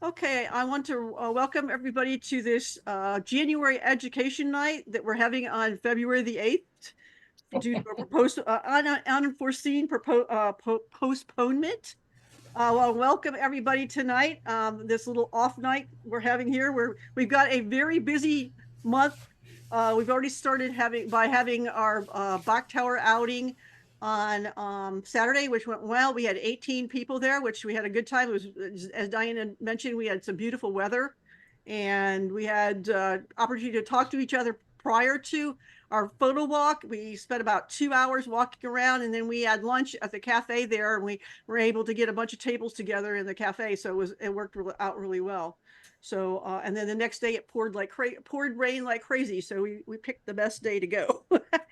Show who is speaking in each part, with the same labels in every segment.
Speaker 1: Okay, I want to welcome everybody to this January education night that we're having on February the 8th due to a proposed unforeseen postponement. Well, welcome everybody tonight. This little off night we're having here, where we've got a very busy month. We've already started having our Bach Tower outing on Saturday, which went well. We had 18 people there, which we had a good time. It was, as Diana mentioned, we had some beautiful weather, and we had opportunity to talk to each other prior to our photo walk. We spent about 2 hours walking around, and then we had lunch at the cafe there, and we were able to get a bunch of tables together in the cafe. So it worked out really well. So and then the next day it poured rain like crazy. So we picked the best day to go.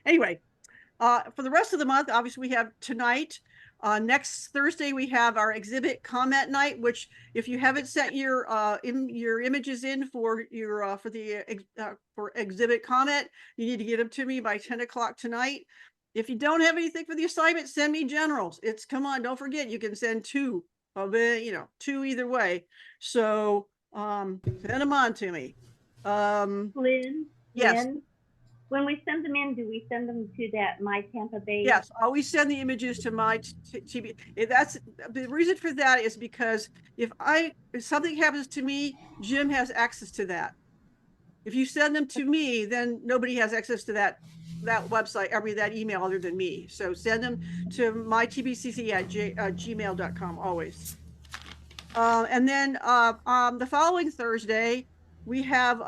Speaker 1: Anyway, for the rest of the month, obviously we have tonight. Next Thursday we have our exhibit comment night, which if you haven't sent your images in for your for exhibit comment, you need to get them to me by 10 o'clock tonight. If you don't have anything for the assignment, send me generals. Come on, don't forget you can send two of it, two either way. So send them on to me.
Speaker 2: Lynn,
Speaker 1: Yes.
Speaker 2: Lynn, when we send them in, do we send them to that My Tampa Bay?
Speaker 1: Yes, always send the images to my TB. That's the reason for that is because if something happens to me, Jim has access to that. If you send them to me, then nobody has access to that website, that email other than me. So send them to my TBCC at gmail.com always. And then the following Thursday, we have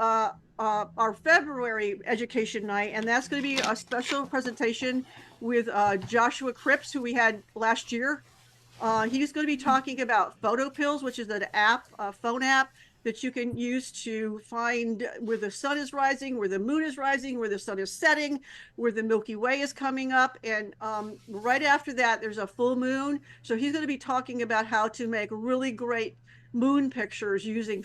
Speaker 1: our February education night, and that's going to be a special presentation with Joshua Cripps, who we had last year. He's going to be talking about photo pills, which is an app, a phone app that you can use to find where the sun is rising, where the moon is rising, where the sun is setting, where the Milky Way is coming up. And right after that, there's a full moon. So he's going to be talking about how to make really great moon pictures using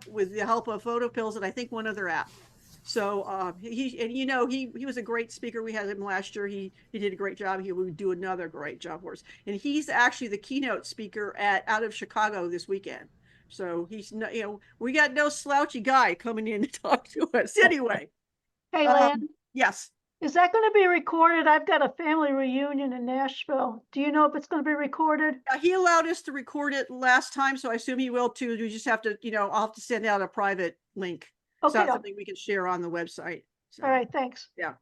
Speaker 1: with the help of photo pills and I think one other app. So he was a great speaker. We had him last year. He did a great job. He would do another great job for us. And he's actually the keynote speaker out of Chicago this weekend. So he's we got no slouchy guy coming in to talk to us anyway.
Speaker 3: Hey, Lynn,
Speaker 1: Yes.
Speaker 3: is that going to be recorded? I've got a family reunion in Nashville. Do you know if it's going to be recorded?
Speaker 1: He allowed us to record it last time, so I assume he will too. We just have to, I'll have to send out a private link. Okay. So something we can share on the website. So,
Speaker 3: all right, thanks.
Speaker 1: Yeah.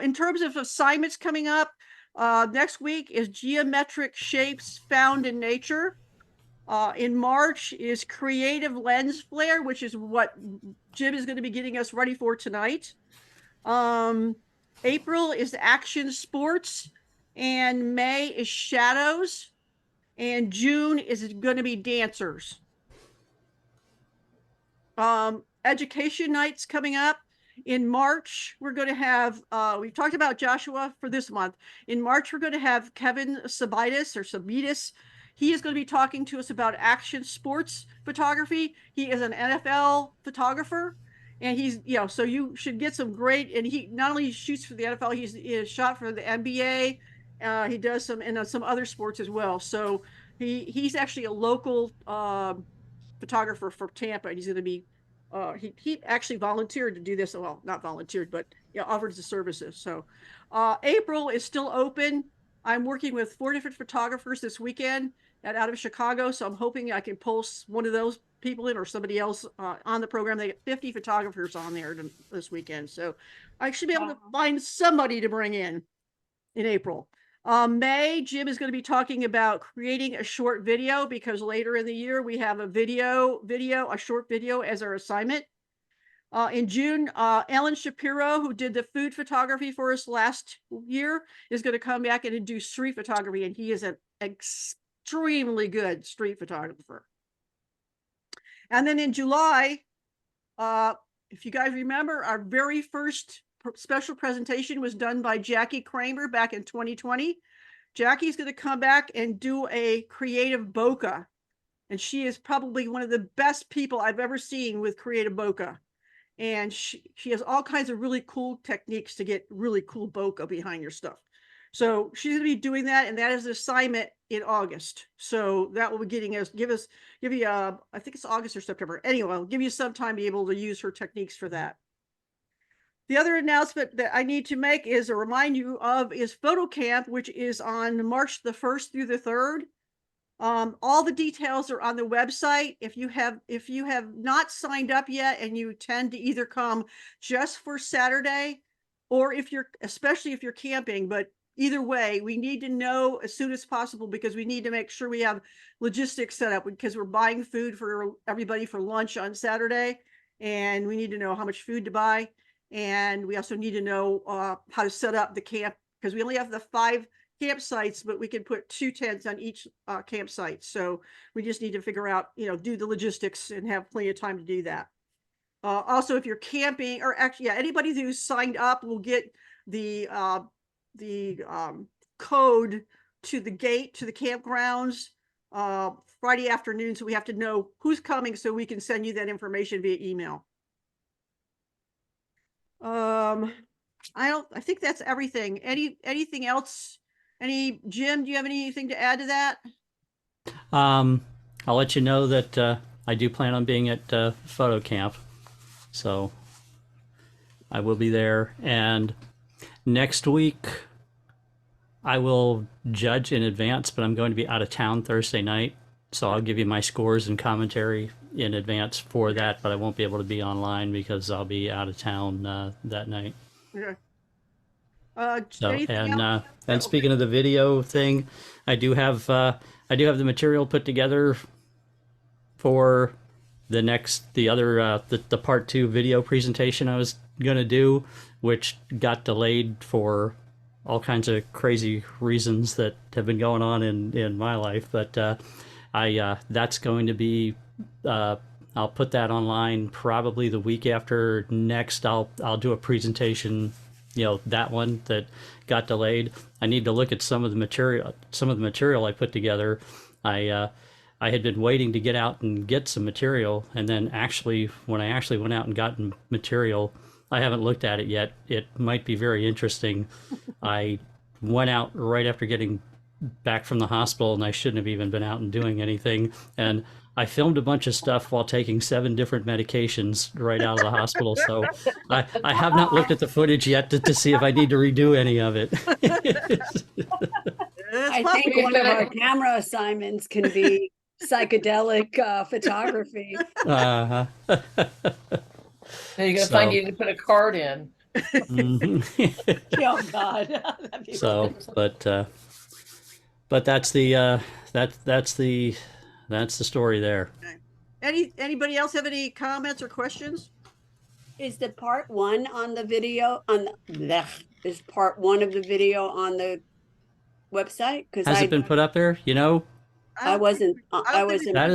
Speaker 1: In terms of assignments coming up, next week is geometric shapes found in nature. In March is creative lens flare, which is what Jim is going to be getting us ready for tonight. April is action sports, and May is shadows, and June is going to be dancers. Education nights coming up. In March, we're going to have, we've talked about Joshua for this month. In March, we're going to have Kevin Sabitis. He is going to be talking to us about action sports photography. He is an NFL photographer, and he's, so you should get some great, and he not only shoots for the NFL, he's shot for the NBA. He does some other sports as well. So he's actually a local photographer for Tampa, and he's going to be, he actually volunteered to do this. Well, not volunteered, but offered his services. So April is still open. I'm working with 4 different photographers this weekend out of Chicago. So I'm hoping I can post one of those people in or somebody else on the program. They get 50 photographers on there this weekend. So I should be able to find somebody to bring in April. May, Jim is going to be talking about creating a short video because later in the year we have a short video as our assignment. In June, Ellen Shapiro, who did the food photography for us last year, is going to come back and do street photography, and he is an extremely good street photographer. And then in July, if you guys remember, our very first special presentation was done by Jackie Kramer back in 2020. Jackie's going to come back and do a creative bokeh, and she is probably one of the best people I've ever seen with creative bokeh. And she has all kinds of really cool techniques to get really cool bokeh behind your stuff. So she's going to be doing that, and that is an assignment in August. So that will be give you I think it's August or September. Anyway, I'll give you some time to be able to use her techniques for that. The other announcement that I need to make is a remind you of is photo camp, which is on March the 1st through the 3rd. All the details are on the website. If you have not signed up yet and you tend to either come just for Saturday, or especially if you're camping, but either way, we need to know as soon as possible, because we need to make sure we have logistics set up, because we're buying food for everybody for lunch on Saturday, and we need to know how much food to buy. And we also need to know how to set up the camp, because we only have the 5 campsites, but we can put 2 tents on each campsite. So we just need to figure out, do the logistics and have plenty of time to do that. Also, if you're camping, or actually, yeah, anybody who's signed up will get the code to the gate to the campgrounds Friday afternoon. So we have to know who's coming, so we can send you that information via email. I think that's everything. Anything else? Jim, do you have anything to add to that?
Speaker 4: I'll let you know that I do plan on being at photo camp, so I will be there. And next week I will judge in advance, but I'm going to be out of town Thursday night, so I'll give you my scores and commentary in advance for that, but I won't be able to be online because I'll be out of town that night.
Speaker 1: Okay.
Speaker 4: And speaking of the video thing, I do have the material put together for the part 2 video presentation I was gonna do, which got delayed for all kinds of crazy reasons that have been going on in my life. But that's going to be I'll put that online probably the week after next. I'll do a presentation, that one that got delayed. I need to look at some of the material I put together. I had been waiting to get out and get some material, and then when I actually went out and got material, I haven't looked at it yet. It might be very interesting. I went out right after getting back from the hospital, and I shouldn't have even been out and doing anything. And I filmed a bunch of stuff while taking 7 different medications right out of the hospital. So I have not looked at the footage yet to see if I need to redo any of it.
Speaker 5: I think one of our camera assignments can be psychedelic photography.
Speaker 4: Uh-huh.
Speaker 6: Now you're gonna find you need to put a card in.
Speaker 5: Oh God.
Speaker 4: So, but that's the story there.
Speaker 1: Okay. Anybody else have any comments or questions?
Speaker 5: Is the part 1 on the video is part 1 of the video on the website? Because
Speaker 4: has it been put up there?
Speaker 5: I wasn't.
Speaker 4: That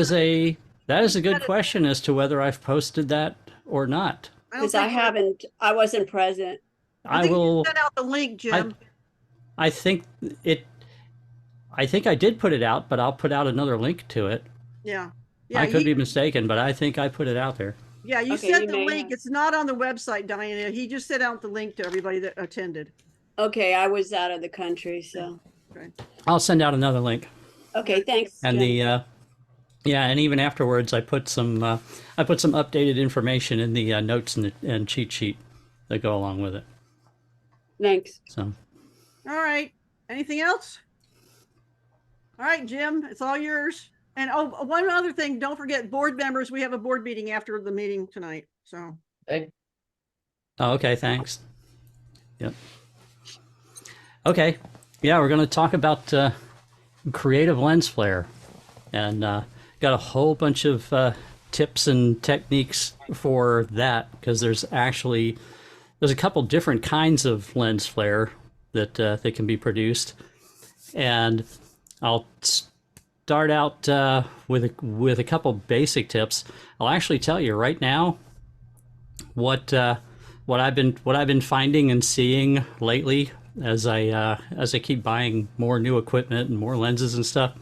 Speaker 4: is a good question as to whether I've posted that or not.
Speaker 5: Because I wasn't present.
Speaker 1: I will send out the link, Jim.
Speaker 4: I think I did put it out, but I'll put out another link to it.
Speaker 1: Yeah.
Speaker 4: I could be mistaken, but I think I put it out there.
Speaker 1: Yeah, you sent the link. It's not on the website, Diana. He just sent out the link to everybody that attended.
Speaker 5: Okay, I was out of the country, so.
Speaker 1: Okay.
Speaker 4: I'll send out another link.
Speaker 5: Okay, thanks.
Speaker 4: And
Speaker 5: Jim.
Speaker 4: and even afterwards, I put some updated information in the notes and cheat sheet that go along with it.
Speaker 5: Thanks.
Speaker 4: So.
Speaker 1: All right. Anything else? All right, Jim, it's all yours. And one other thing, don't forget, board members, we have a board meeting after the meeting tonight. So.
Speaker 4: Oh, okay, thanks. Yep. Okay. Yeah, we're going to talk about creative lens flare, and got a whole bunch of tips and techniques for that, because there's a couple different kinds of lens flare that can be produced, and I'll start out with a couple basic tips. I'll actually tell you right now what I've been finding and seeing lately as I keep buying more new equipment and more lenses and stuff.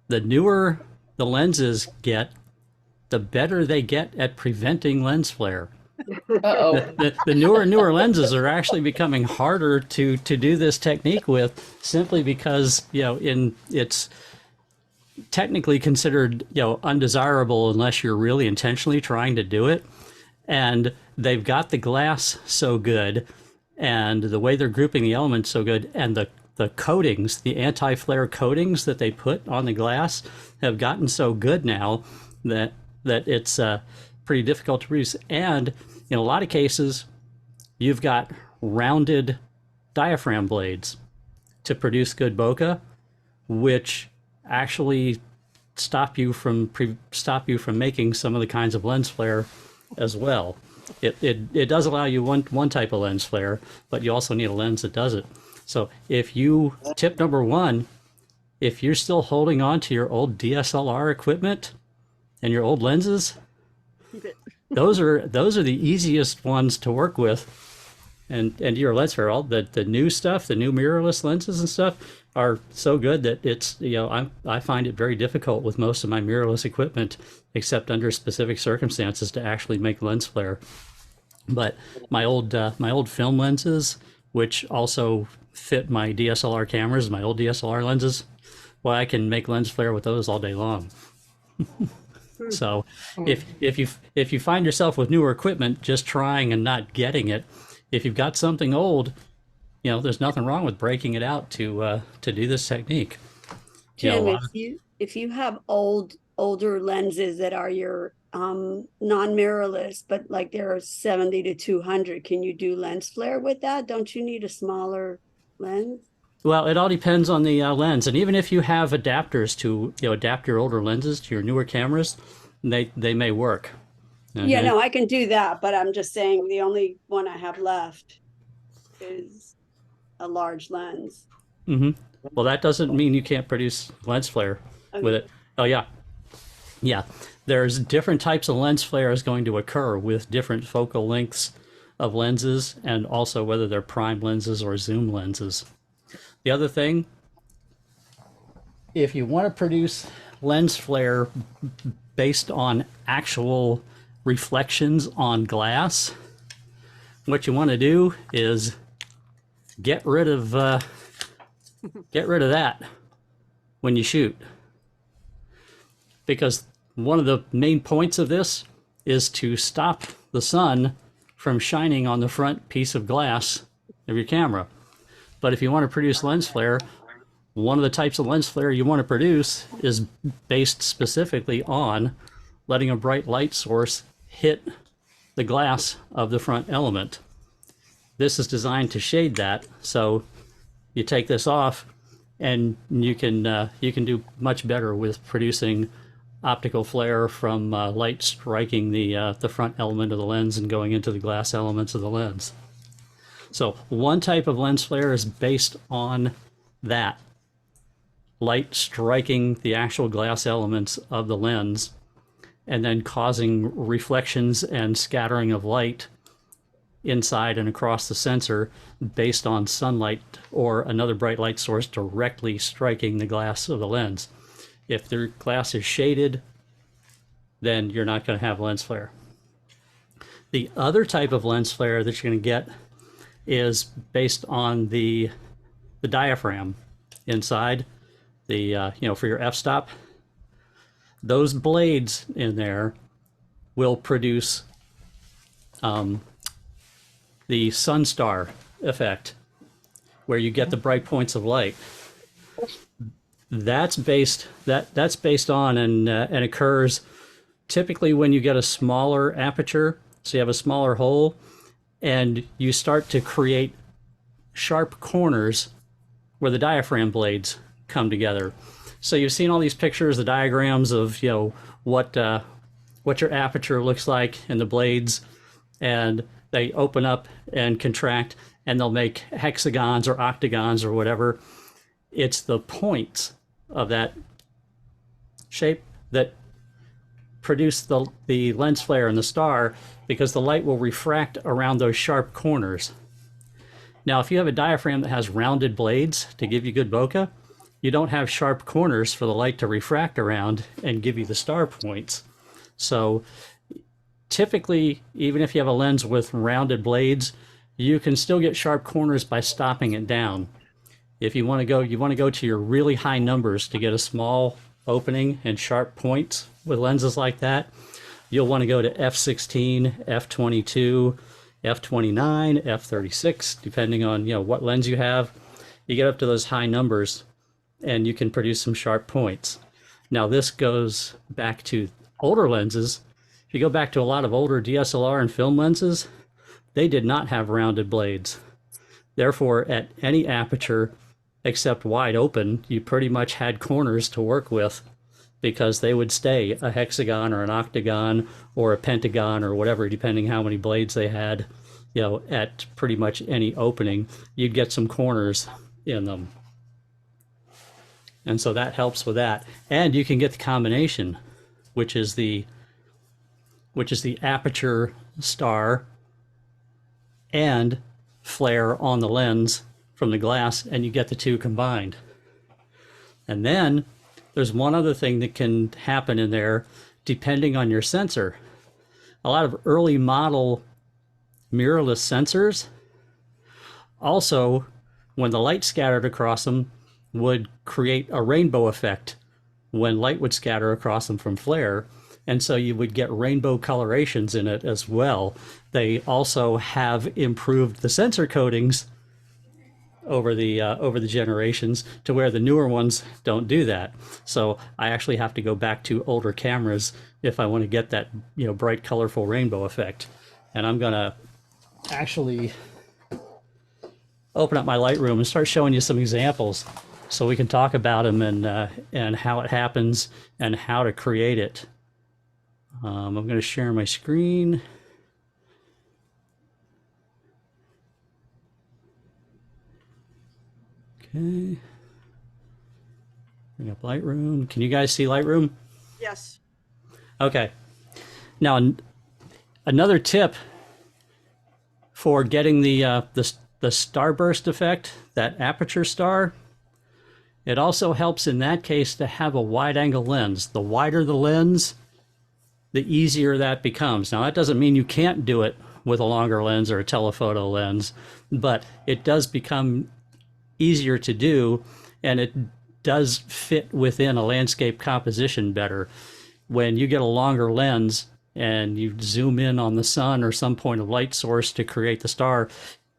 Speaker 4: The newer the lenses get, the better they get at preventing lens flare.
Speaker 6: Uh-oh.
Speaker 4: The newer lenses are actually becoming harder to do this technique with, simply because it's technically considered undesirable unless you're really intentionally trying to do it. And they've got the glass so good, and the way they're grouping the elements so good, and the coatings, the anti-flare coatings that they put on the glass have gotten so good now that it's pretty difficult to produce. And in a lot of cases, you've got rounded diaphragm blades to produce good bokeh, which actually stop you from making some of the kinds of lens flare as well. It does allow you one type of lens flare, but you also need a lens that does it. So tip number one, if you're still holding on to your old DSLR equipment and your old lenses,
Speaker 1: Keep it.
Speaker 4: those are the easiest ones to work with. And your lens flare, all the new stuff, the new mirrorless lenses and stuff are so good that it's I find it very difficult with most of my mirrorless equipment, except under specific circumstances, to actually make lens flare. But my old film lenses, which also fit my DSLR cameras, my old DSLR lenses, well, I can make lens flare with those all day long. So if you find yourself with newer equipment just trying and not getting it, if you've got something old, there's nothing wrong with breaking it out to do this technique.
Speaker 5: Jim, if you have older lenses that are your non-mirrorless, but like they're 70 to 200, can you do lens flare with that? Don't you need a smaller lens?
Speaker 4: Well, it all depends on the lens, and even if you have adapters to adapt your older lenses to your newer cameras, they may work. Okay?
Speaker 5: Yeah, no, I can do that, but I'm just saying the only one I have left is a large lens.
Speaker 4: Mm-hmm. Well, that doesn't mean you can't produce lens flare with it. Oh yeah, yeah. There's different types of lens flares going to occur with different focal lengths of lenses, and also whether they're prime lenses or zoom lenses. The other thing, if you want to produce lens flare based on actual reflections on glass, what you want to do is get rid of that when you shoot, because one of the main points of this is to stop the sun from shining on the front piece of glass of your camera. But if you want to produce lens flare, one of the types of lens flare you want to produce is based specifically on letting a bright light source hit the glass of the front element. This is designed to shade that, so you take this off and you can do much better with producing optical flare from light striking the front element of the lens and going into the glass elements of the lens. So one type of lens flare is based on that, light striking the actual glass elements of the lens and then causing reflections and scattering of light inside and across the sensor based on sunlight or another bright light source directly striking the glass of the lens. If the glass is shaded, then you're not going to have lens flare. The other type of lens flare that you're going to get is based on the diaphragm inside the for your f-stop. Those blades in there will produce the sun star effect, where you get the bright points of light. That's based on and occurs typically when you get a smaller aperture, so you have a smaller hole, and you start to create sharp corners where the diaphragm blades come together. So you've seen all these pictures, the diagrams of what your aperture looks like and the blades, and they open up and contract, and they'll make hexagons or octagons or whatever. It's the points of that shape that produce the lens flare and the star, because the light will refract around those sharp corners. Now, if you have a diaphragm that has rounded blades to give you good bokeh, you don't have sharp corners for the light to refract around and give you the star points. So typically, even if you have a lens with rounded blades, you can still get sharp corners by stopping it down. If you want to go, you want to go to your really high numbers to get a small opening and sharp points with lenses like that. You'll want to go to f16, f22, f29, f36, depending on what lens you have. You get up to those high numbers, and you can produce some sharp points. Now this goes back to older lenses. If you go back to a lot of older DSLR and film lenses, they did not have rounded blades. Therefore, at any aperture except wide open, you pretty much had corners to work with, because they would stay a hexagon or an octagon or a pentagon or whatever, depending how many blades they had. At pretty much any opening, you'd get some corners in them. And so that helps with that. And you can get the combination, which is the aperture star and flare on the lens from the glass, and you get the two combined. And then there's one other thing that can happen in there depending on your sensor. A lot of early model mirrorless sensors also, when the light scattered across them, would create a rainbow effect when light would scatter across them from flare. And so you would get rainbow colorations in it as well. They also have improved the sensor coatings over the generations to where the newer ones don't do that. So I actually have to go back to older cameras if I want to get that bright, colorful rainbow effect. And I'm gonna actually open up my Lightroom and start showing you some examples so we can talk about them and how it happens and how to create it. I'm going to share my screen. Okay. Bring up Lightroom. Can you guys see Lightroom?
Speaker 1: Yes.
Speaker 4: Okay. Now, another tip for getting the starburst effect, that aperture star, it also helps in that case to have a wide angle lens. The wider the lens, the easier that becomes. Now, that doesn't mean you can't do it with a longer lens or a telephoto lens, but it does become easier to do, and it does fit within a landscape composition better. When you get a longer lens and you zoom in on the sun or some point of light source to create the star,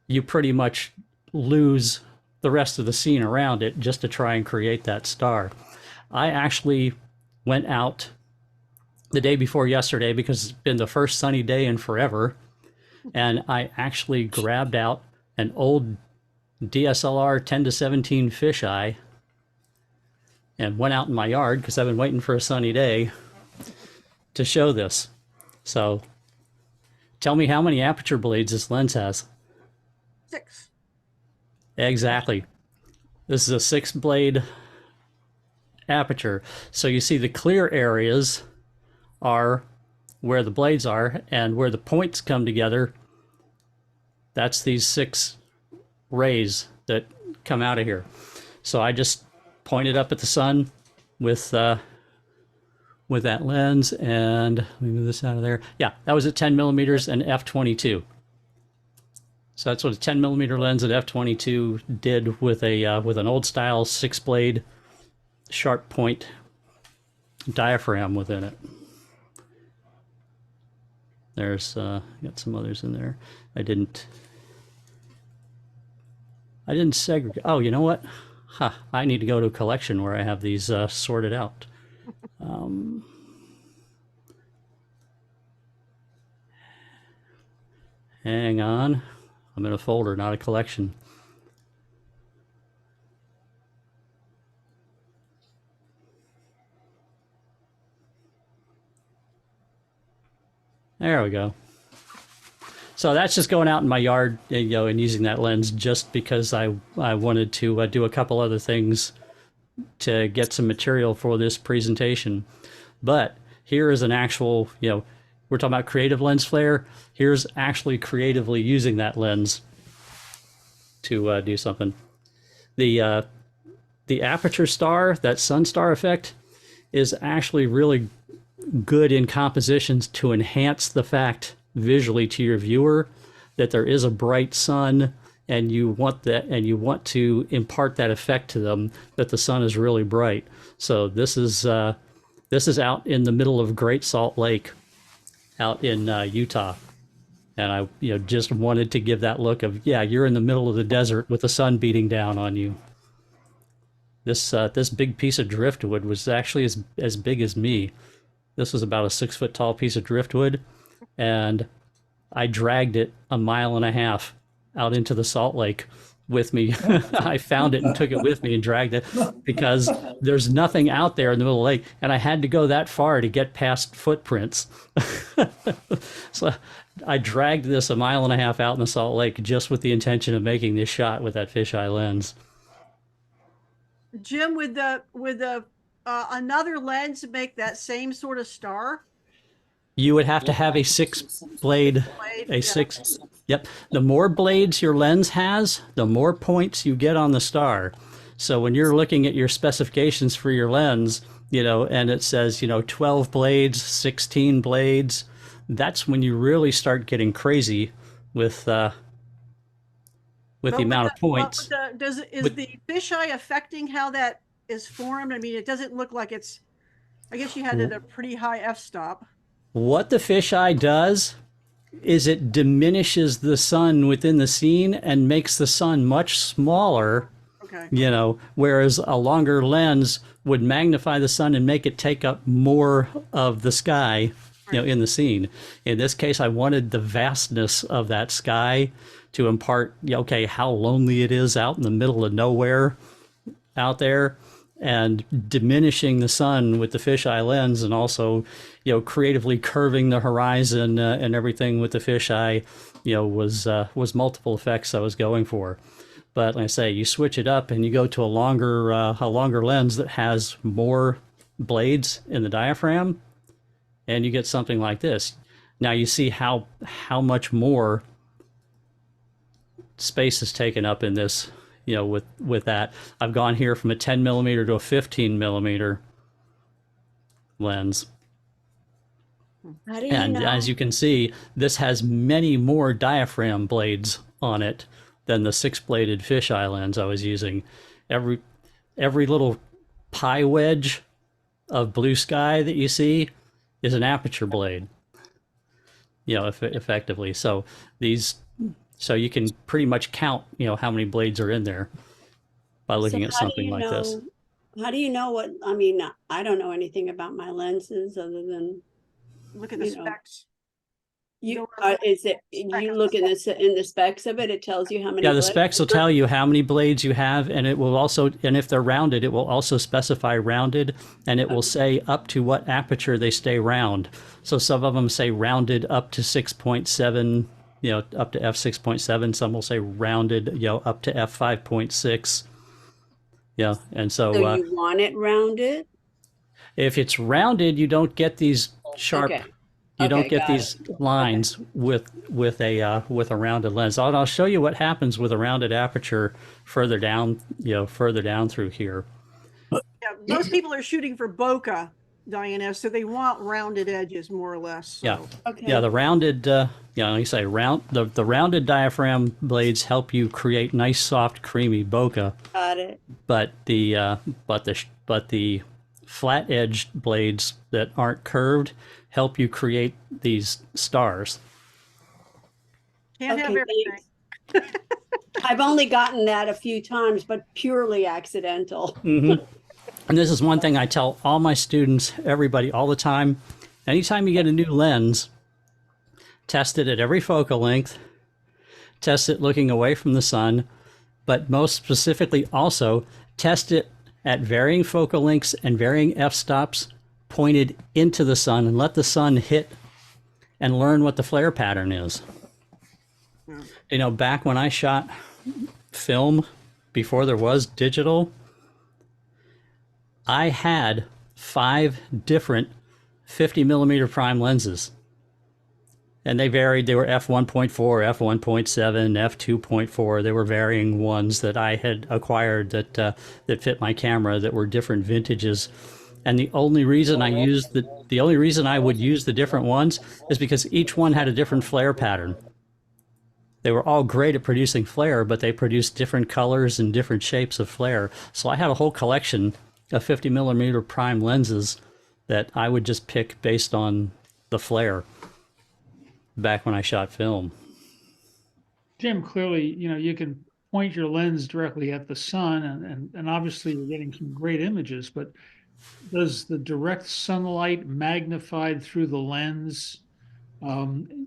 Speaker 4: you pretty much lose the rest of the scene around it just to try and create that star. I actually went out the day before yesterday because it's been the first sunny day in forever, and I actually grabbed out an old DSLR 10-17 fisheye and went out in my yard because I've been waiting for a sunny day to show this. So tell me how many aperture blades this lens has.
Speaker 1: 6.
Speaker 4: Exactly. This is a 6-blade aperture. So you see the clear areas are where the blades are, and where the points come together, that's these 6 rays that come out of here. So I just pointed up at the sun with that lens, and let me move this out of there. Yeah, that was at 10 millimeters and f22. So that's what a 10 millimeter lens at f22 did with an old style 6-blade sharp point diaphragm within it. There's got some others in there. I didn't segregate. Oh, you know what? I need to go to a collection where I have these sorted out. Hang on. I'm in a folder, not a collection. There we go. So that's just going out in my yard, and using that lens just because I wanted to do a couple other things to get some material for this presentation. But here is an actual, we're talking about creative lens flare. Here's actually creatively using that lens to do something. The aperture star, that sun star effect, is actually really good in compositions to enhance the fact visually to your viewer that there is a bright sun, and you want that, and you want to impart that effect to them that the sun is really bright. So this is out in the middle of Great Salt Lake, out in Utah, and I just wanted to give that look of, yeah, you're in the middle of the desert with the sun beating down on you. This big piece of driftwood was actually as big as me. This was about a 6 foot tall piece of driftwood, and I dragged it 1.5 miles out into the Salt Lake with me. I found it and took it with me and dragged it because there's nothing out there in the middle of the lake, and I had to go that far to get past footprints. So I dragged this 1.5 miles out in the Salt Lake just with the intention of making this shot with that fisheye lens.
Speaker 1: Jim, with another lens make that same sort of star?
Speaker 4: You would have to have a 6 blade,
Speaker 1: Yeah.
Speaker 4: Yep. The more blades your lens has, the more points you get on the star. So when you're looking at your specifications for your lens, and it says, 12 blades, 16 blades, that's when you really start getting crazy with the amount of points.
Speaker 1: Is the fisheye affecting how that is formed? I mean, it doesn't look like it's, I guess you had it at a pretty high f-stop.
Speaker 4: What the fisheye does is it diminishes the sun within the scene and makes the sun much smaller.
Speaker 1: Okay.
Speaker 4: Whereas a longer lens would magnify the sun and make it take up more of the sky, in the scene. In this case, I wanted the vastness of that sky to impart, how lonely it is out in the middle of nowhere out there, and diminishing the sun with the fisheye lens, and also, creatively curving the horizon and everything with the fisheye, was multiple effects I was going for. But like I say, you switch it up and you go to a longer lens that has more blades in the diaphragm, and you get something like this. Now you see how much more space is taken up in this, with that. I've gone here from a 10 millimeter to a 15 millimeter lens.
Speaker 5: How do you
Speaker 4: And
Speaker 5: know?
Speaker 4: as you can see, this has many more diaphragm blades on it than the 6-bladed fisheye lens I was using. Every little pie wedge of blue sky that you see is an aperture blade, effectively. So you can pretty much count, how many blades are in there by looking at something like this.
Speaker 5: How do you know what, I mean, I don't know anything about my lenses other than,
Speaker 1: Look at the specs.
Speaker 5: you look in the specs of it, it tells you how many.
Speaker 4: Yeah, the
Speaker 5: blades?
Speaker 4: specs will tell you how many blades you have, and it will also, and if they're rounded, it will also specify rounded, and it will say up to what aperture they stay round. So some of them say rounded up to 6.7, up to f6.7. Some will say rounded, up to f5.6. Yeah, and so
Speaker 5: you want it rounded?
Speaker 4: if it's rounded, you don't get these sharp.
Speaker 5: Okay.
Speaker 4: You don't
Speaker 5: Okay,
Speaker 4: get
Speaker 5: got
Speaker 4: these lines with a rounded lens. I'll show you what happens with a rounded aperture further down, through here.
Speaker 1: Yeah, most people are shooting for bokeh, Diana, so they want rounded edges more or less. So.
Speaker 4: Yeah.
Speaker 5: Okay.
Speaker 4: Yeah, the rounded, like you say, the rounded diaphragm blades help you create nice, soft, creamy bokeh.
Speaker 5: Got it.
Speaker 4: But the flat edged blades that aren't curved help you create these stars.
Speaker 1: Can't have
Speaker 5: Okay,
Speaker 1: everything.
Speaker 5: thanks. I've only gotten that a few times, but purely accidental.
Speaker 4: Mm-hmm. And this is one thing I tell all my students, everybody, all the time. Anytime you get a new lens, test it at every focal length, test it looking away from the sun, but most specifically also test it at varying focal lengths and varying f-stops pointed into the sun, and let the sun hit and learn what the flare pattern is. Back when I shot film before there was digital, I had 5 different 50 millimeter prime lenses, and they varied. They were f1.4, f1.7, f2.4. They were varying ones that I had acquired that fit my camera, that were different vintages And the only reason I would use the different ones is because each one had a different flare pattern. They were all great at producing flare, but they produced different colors and different shapes of flare. So I had a whole collection of 50 millimeter prime lenses that I would just pick based on the flare back when I shot film.
Speaker 7: Jim, clearly, you can point your lens directly at the sun, and obviously you're getting some great images, but does the direct sunlight magnified through the lens harm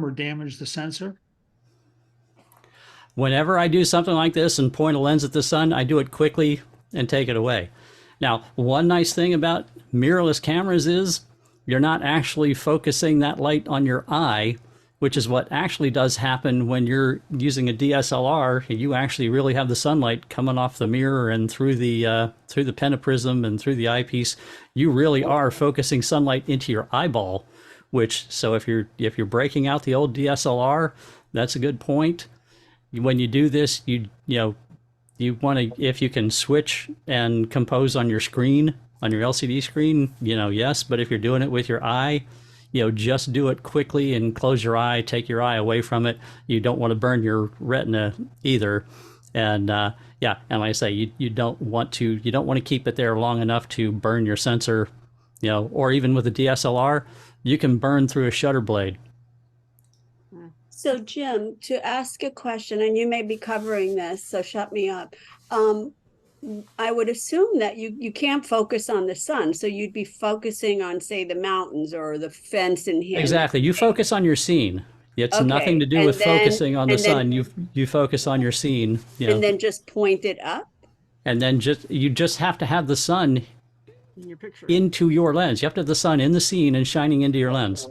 Speaker 7: or damage the sensor?
Speaker 4: Whenever I do something like this and point a lens at the sun, I do it quickly and take it away. Now, one nice thing about mirrorless cameras is you're not actually focusing that light on your eye, which is what actually does happen when you're using a DSLR. You actually really have the sunlight coming off the mirror and through the pentaprism and through the eyepiece. You really are focusing sunlight into your eyeball, which, so if you're breaking out the old DSLR, that's a good point. When you do this, you want to, if you can switch and compose on your screen, on your LCD screen, yes, but if you're doing it with your eye, just do it quickly and close your eye, take your eye away from it. You don't want to burn your retina either. And and like I say, you don't want to keep it there long enough to burn your sensor, or even with a DSLR, you can burn through a shutter blade.
Speaker 5: So Jim, to ask a question, and you may be covering this, so shut me up. I would assume that you can't focus on the sun, so you'd be focusing on, say, the mountains or the fence in here.
Speaker 4: Exactly. You focus on your scene. It's nothing to do with focusing on the sun. You focus on your scene.
Speaker 5: And then just point it up?
Speaker 4: And then you just have to have the sun
Speaker 1: In your picture.
Speaker 4: into your lens. You have to have the sun in the scene and shining into your lens.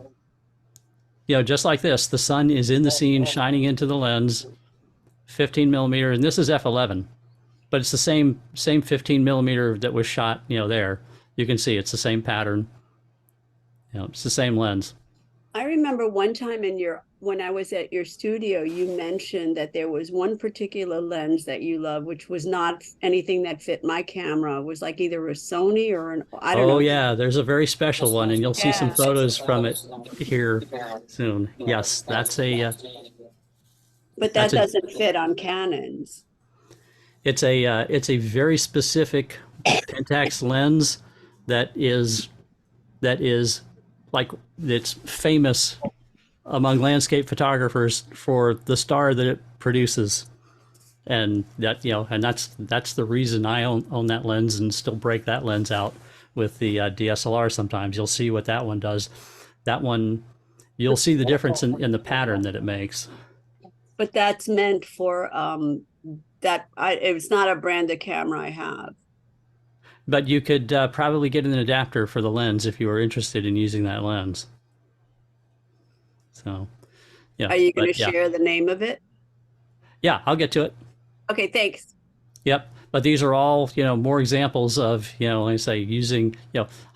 Speaker 4: Just like this, the sun is in the scene, shining into the lens, 15 millimeter, and this is f11, but it's the same 15 millimeter that was shot, there. You can see it's the same pattern. It's the same lens.
Speaker 5: I remember one time when I was at your studio, you mentioned that there was one particular lens that you love, which was not anything that fit my camera. It was like either a Sony or I don't know.
Speaker 4: Oh yeah, there's a very special one, and you'll see some photos from it here soon. Yes, that's a.
Speaker 5: But that doesn't fit on Canons.
Speaker 4: It's a very specific Pentax lens that is like, it's famous among landscape photographers for the star that it produces, and that's the reason I own that lens and still break that lens out with the DSLR. Sometimes you'll see what that one does. That one, you'll see the difference in the pattern that it makes.
Speaker 5: But that's meant for it's not a branded camera I have.
Speaker 4: But you could probably get an adapter for the lens if you were interested in using that lens. So, yeah.
Speaker 5: Are you going to share the name of it?
Speaker 4: Yeah, I'll get to it.
Speaker 5: Okay, thanks.
Speaker 4: Yep. But these are all, more examples of, like I say, using,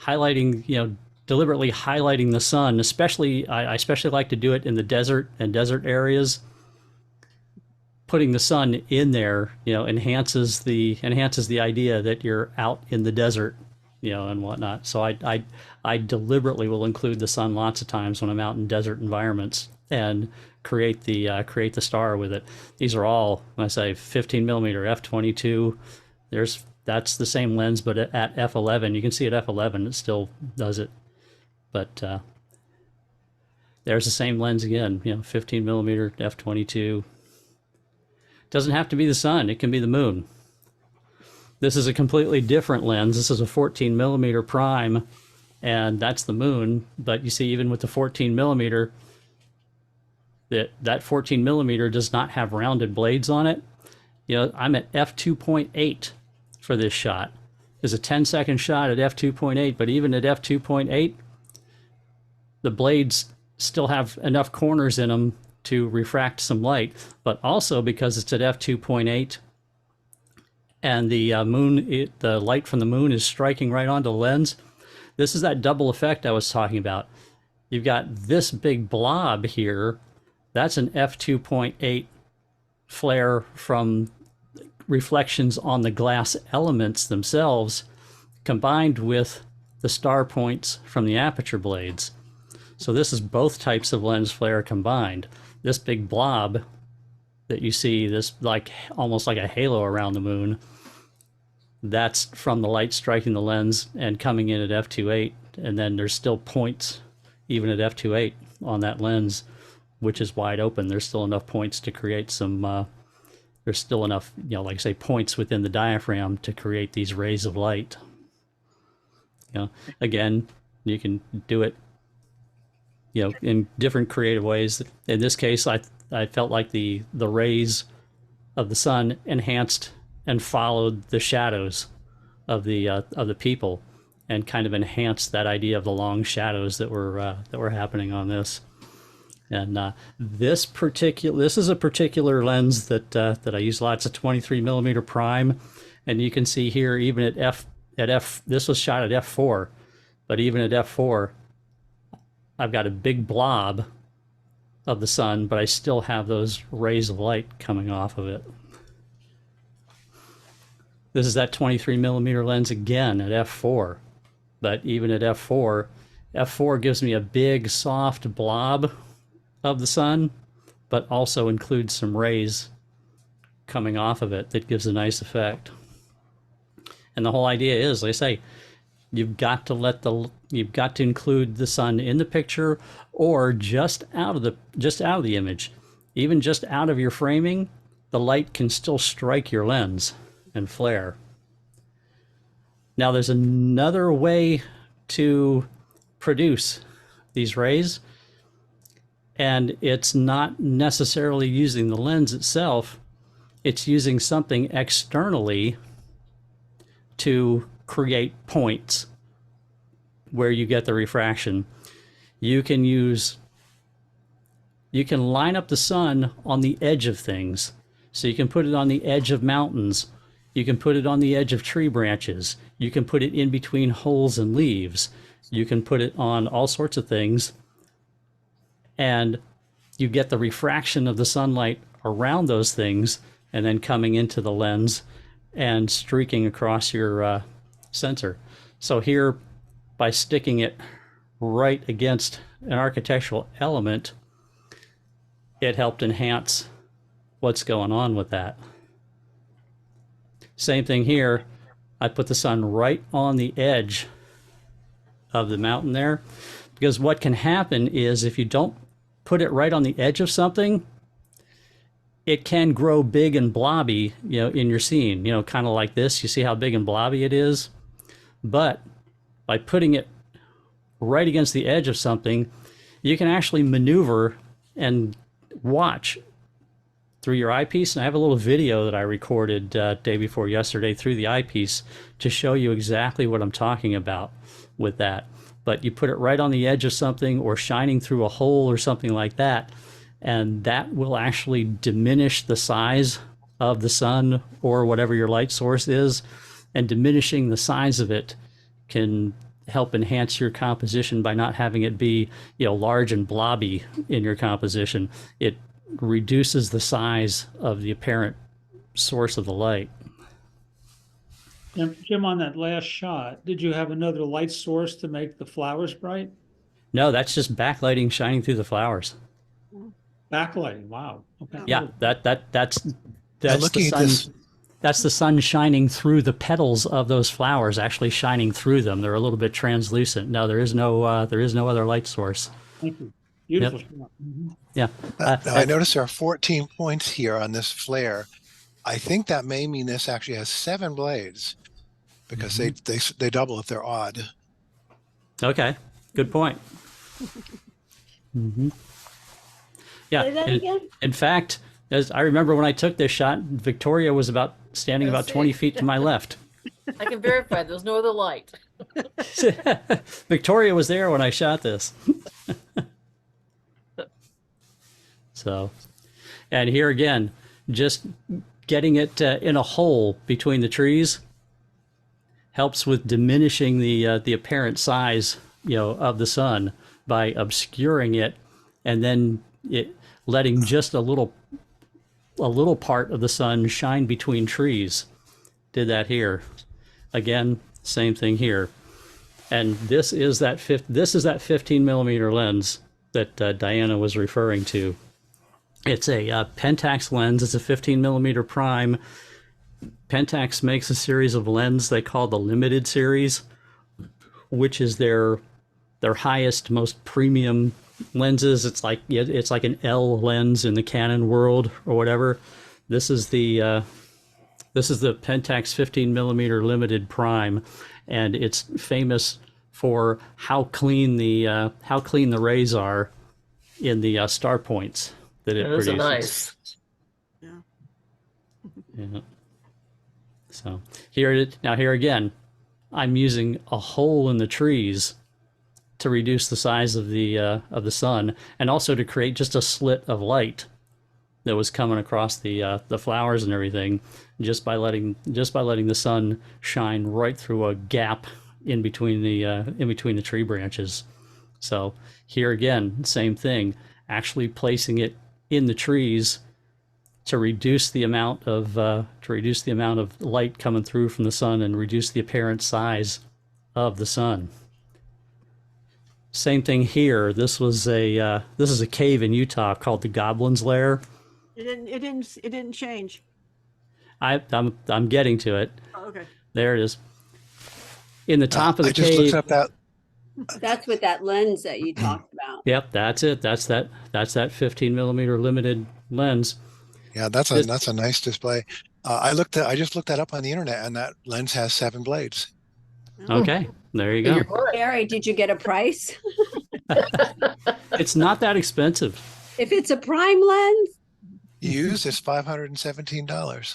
Speaker 4: highlighting, deliberately highlighting the sun. Especially, I especially like to do it in the desert and desert areas. Putting the sun in there, enhances the idea that you're out in the desert, and whatnot. So I deliberately will include the sun lots of times when I'm out in desert environments and create the star with it. These are all, when I say 15 millimeter f22, that's the same lens, but at f11, you can see at f11 it still does it. But there's the same lens again, 15 millimeter f22. Doesn't have to be the sun, it can be the moon. This is a completely different lens. This is a 14 millimeter prime, and that's the moon. But you see, even with the 14 millimeter, that 14 millimeter does not have rounded blades on it. I'm at f2.8 for this shot. There's a 10-second shot at f2.8, but even at f2.8, the blades still have enough corners in them to refract some light, but also because it's at f2.8 and the the light from the moon is striking right onto the lens. This is that double effect I was talking about. You've got this big blob here. That's an f2.8 flare from reflections on the glass elements themselves, combined with the star points from the aperture blades. So this is both types of lens flare combined. This big blob that you see, this like almost like a halo around the moon, that's from the light striking the lens and coming in at f2.8, and then there's still points even at f2.8 on that lens, which is wide open. There's still enough points to create some there's still enough, like I say, points within the diaphragm to create these rays of light. Again, you can do it in different creative ways. In this case, I felt like the rays of the sun enhanced and followed the shadows of the people, and kind of enhanced that idea of the long shadows that were happening on this. And this is a particular lens that I use lots of 23 millimeter prime, and you can see here even at f this was shot at f4, but even at f4, I've got a big blob of the sun, but I still have those rays of light coming off of it. This is that 23 millimeter lens again at f4, but even at f4 gives me a big soft blob of the sun, but also includes some rays coming off of it that gives a nice effect. And the whole idea is, like I say, you've got to include the sun in the picture, or just out of the image. Even just out of your framing, the light can still strike your lens and flare. Now there's another way to produce these rays, and it's not necessarily using the lens itself. It's using something externally to create points where you get the refraction. You can line up the sun on the edge of things. So you can put it on the edge of mountains. You can put it on the edge of tree branches. You can put it in between holes and leaves. You can put it on all sorts of things. And you get the refraction of the sunlight around those things and then coming into the lens and streaking across your sensor. So here, by sticking it right against an architectural element, it helped enhance what's going on with that. Same thing here. I put the sun right on the edge of the mountain there, because what can happen is if you don't put it right on the edge of something, it can grow big and blobby, in your scene, kind of like this. You see how big and blobby it is? But by putting it right against the edge of something, you can actually maneuver and watch through your eyepiece. And I have a little video that I recorded day before yesterday through the eyepiece to show you exactly what I'm talking about with that. But you put it right on the edge of something or shining through a hole or something like that, and that will actually diminish the size of the sun or whatever your light source is. And diminishing the size of it can help enhance your composition by not having it be, large and blobby in your composition. It reduces the size of the apparent source of the light.
Speaker 7: And Jim, on that last shot, did you have another light source to make the flowers bright?
Speaker 4: No, that's just backlighting shining through the flowers.
Speaker 7: Backlighting, wow. Okay.
Speaker 4: Yeah, that's
Speaker 8: looking
Speaker 4: the sun.
Speaker 8: at this,
Speaker 4: That's the sun shining through the petals of those flowers, actually shining through them. They're a little bit translucent. No, there is no other light source.
Speaker 7: Thank you. Beautiful shot. Mhm.
Speaker 4: Yeah.
Speaker 8: now I notice there are 14 points here on this flare. I think that may mean this actually has 7 blades, because they double if they're odd.
Speaker 4: Okay. Good point. Mm-hmm. Yeah.
Speaker 5: Say that again?
Speaker 4: In fact, as I remember when I took this shot, Victoria was standing about 20 feet to my left.
Speaker 6: I can verify there's no other light.
Speaker 4: Victoria was there when I shot this. So, and here again, just getting it in a hole between the trees helps with diminishing the apparent size, of the sun by obscuring it, and then letting just a little part of the sun shine between trees. Did that here. Again, Same thing here. And this is that 15 millimeter lens that Diana was referring to. It's a Pentax lens. It's a 15 millimeter prime. Pentax makes a series of lens they call the limited series, which is their highest, most premium lenses. It's like an L lens in the Canon world or whatever. This is the Pentax 15 millimeter limited prime, and it's famous for how clean the rays are in the star points that it
Speaker 6: Those are
Speaker 4: produces.
Speaker 6: nice.
Speaker 4: Yeah. So here again, I'm using a hole in the trees to reduce the size of the sun, and also to create just a slit of light that was coming across the flowers and everything, just by letting the sun shine right through a gap in between the tree branches. So here again, same thing, actually placing it in the trees to reduce the amount of light coming through from the sun and reduce the apparent size of the sun. Same thing here. This is a cave in Utah called the Goblin's Lair.
Speaker 1: It didn't change.
Speaker 4: I'm getting to it.
Speaker 1: Oh, okay.
Speaker 4: There it is. In the top of the
Speaker 8: I just
Speaker 4: cave.
Speaker 8: looked up that.
Speaker 5: That's with that lens that you talked about.
Speaker 4: Yep, that's it. That's that 15 millimeter limited lens.
Speaker 8: Yeah, that's a nice display. I just looked that up on the internet, and that lens has 7 blades.
Speaker 4: Okay, there you go.
Speaker 6: You're right.
Speaker 5: Gary, did you get a price?
Speaker 4: It's not that expensive.
Speaker 5: If it's a prime lens,
Speaker 8: Used is $517.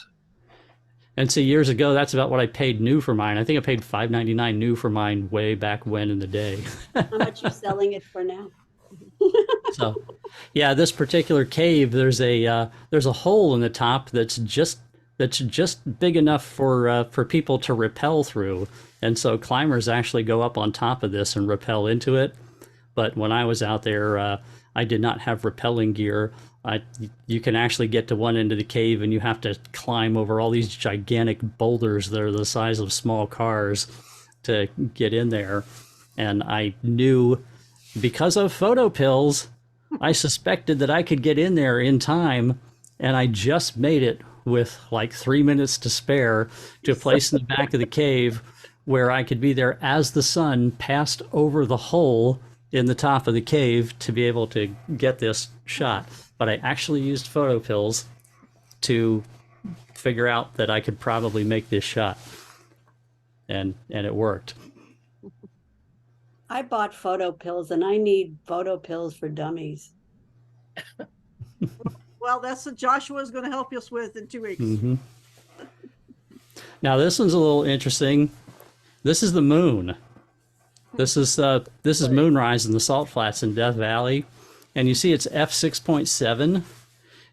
Speaker 4: And see, years ago, that's about what I paid new for mine. I think I paid $5.99 new for mine way back when in the day.
Speaker 5: how much you selling it for now?
Speaker 4: So, yeah, this particular cave, there's a hole in the top that's just big enough for people to rappel through, and so climbers actually go up on top of this and rappel into it. But when I was out there, I did not have rappelling gear. You can actually get to one end of the cave, and you have to climb over all these gigantic boulders that are the size of small cars to get in there. And I knew, because of photo pills, I suspected that I could get in there in time, and I just made it with like 3 minutes to spare to a place in the back of the cave where I could be there as the sun passed over the hole in the top of the cave to be able to get this shot. But I actually used photo pills to figure out that I could probably make this shot, and it worked.
Speaker 5: I bought photo pills, and I need photo pills for dummies.
Speaker 1: Well, that's what Joshua's going to help us with in 2 weeks.
Speaker 4: Mm-hmm. Now this one's a little interesting. This is the moon. This is moonrise in the Salt Flats in Death Valley, and you see it's f/6.7,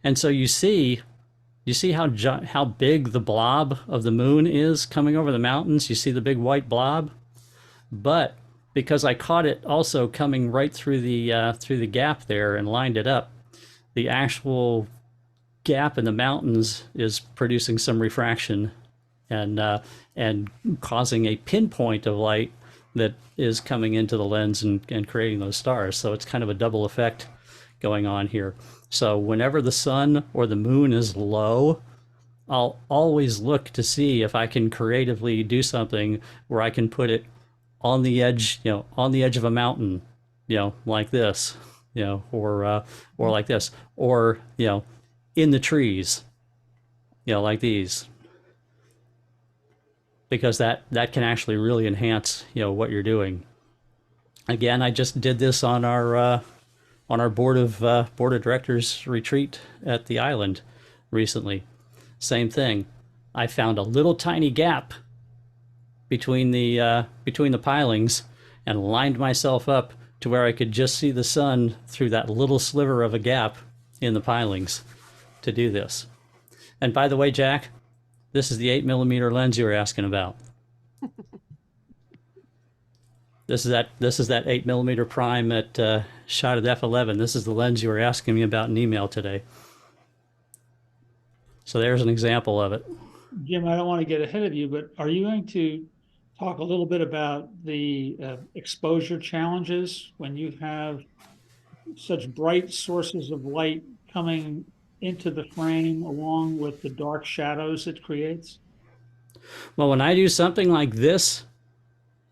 Speaker 4: and so you see how big the blob of the moon is coming over the mountains. You see the big white blob, but because I caught it also coming right through the gap there and lined it up, the actual gap in the mountains is producing some refraction and causing a pinpoint of light that is coming into the lens and creating those stars. So it's kind of a double effect going on here. So whenever the sun or the moon is low, I'll always look to see if I can creatively do something where I can put it on the edge, on the edge of a mountain, like this, or like this, or, in the trees, like these. Because that can actually really enhance what you're doing. Again, I just did this on our board of directors retreat at the island recently. Same thing. I found a little tiny gap between the pilings and lined myself up to where I could just see the sun through that little sliver of a gap in the pilings to do this. And by the way, Jack, this is the 8mm lens you were asking about. This is that 8mm prime at shot at f11. This is the lens you were asking me about in email today. So there's an example of it.
Speaker 7: Jim, I don't want to get ahead of you, but are you going to talk a little bit about the exposure challenges when you have such bright sources of light coming into the frame along with the dark shadows it creates?
Speaker 4: Well, when I do something like this,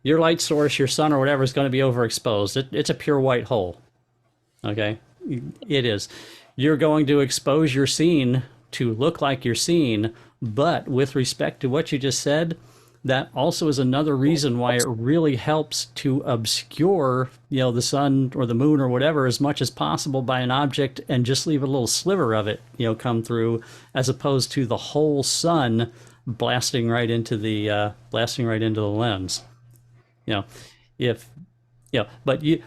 Speaker 4: your light source, your sun or whatever, is going to be overexposed. It's a pure white hole. Okay? It is. You're going to expose your scene to look like your scene, but with respect to what you just said, that also is another reason why it really helps to obscure, the sun or the moon or whatever as much as possible by an object and just leave a little sliver of it, come through, as opposed to the whole sun blasting right into the lens.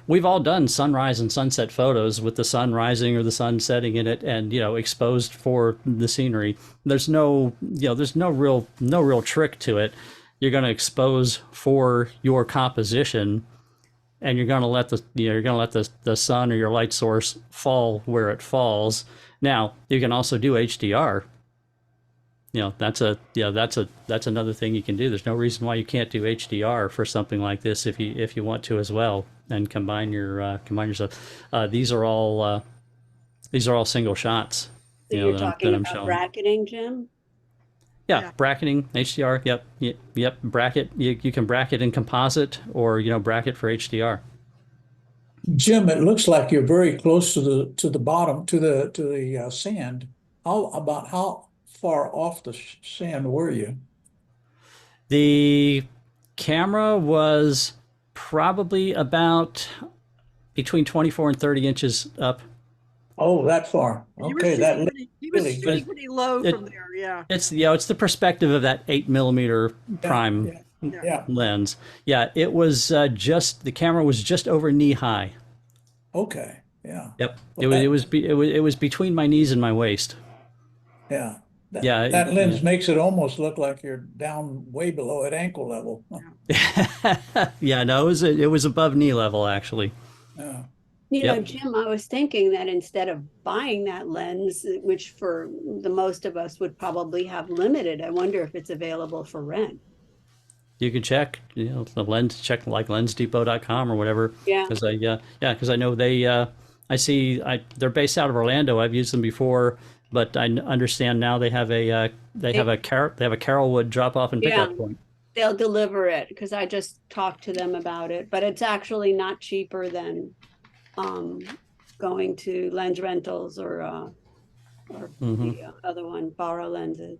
Speaker 4: We've all done sunrise and sunset photos with the sun rising or the sun setting in it, and exposed for the scenery. There's no real trick to it. You're going to expose for your composition, and you're going to let the sun or your light source fall where it falls. Now you can also do HDR. That's another thing you can do. There's no reason why you can't do HDR for something like this if you want to as well, and combine your stuff. These are all single shots.
Speaker 5: So you're
Speaker 4: that
Speaker 5: talking
Speaker 4: I'm
Speaker 5: about
Speaker 4: showing.
Speaker 5: bracketing, Jim?
Speaker 4: Yeah, bracketing, HDR. Yep. Bracket. You can bracket in composite, or bracket for HDR.
Speaker 9: Jim, it looks like you're very close to the bottom, to the sand. How far off the sand were you?
Speaker 4: The camera was probably about between 24 and 30 inches up.
Speaker 9: Oh, that far. Okay,
Speaker 1: He was shooting pretty low from there. Yeah.
Speaker 4: It's the perspective of that 8mm prime
Speaker 9: yeah.
Speaker 4: lens. Yeah, it was the camera was just over knee high.
Speaker 9: Okay, yeah.
Speaker 4: Yep.
Speaker 9: Well,
Speaker 4: it was between my knees and my waist.
Speaker 9: Yeah.
Speaker 4: That
Speaker 9: lens makes it almost look like you're down way below at ankle level.
Speaker 4: Yeah, no, it was above knee level actually.
Speaker 9: Yeah.
Speaker 5: Jim, I was thinking that instead of buying that lens, which for the most of us would probably have limited, I wonder if it's available for rent.
Speaker 4: You can check, the lens, check like lensdepot.com or whatever.
Speaker 5: Yeah.
Speaker 4: Because I know they're based out of Orlando. I've used them before, but I understand now they have a Carrollwood drop off and pickup point.
Speaker 5: They'll deliver it, because I just talked to them about it, but it's actually not cheaper than going to Lens Rentals or the other one, Borrow Lenses.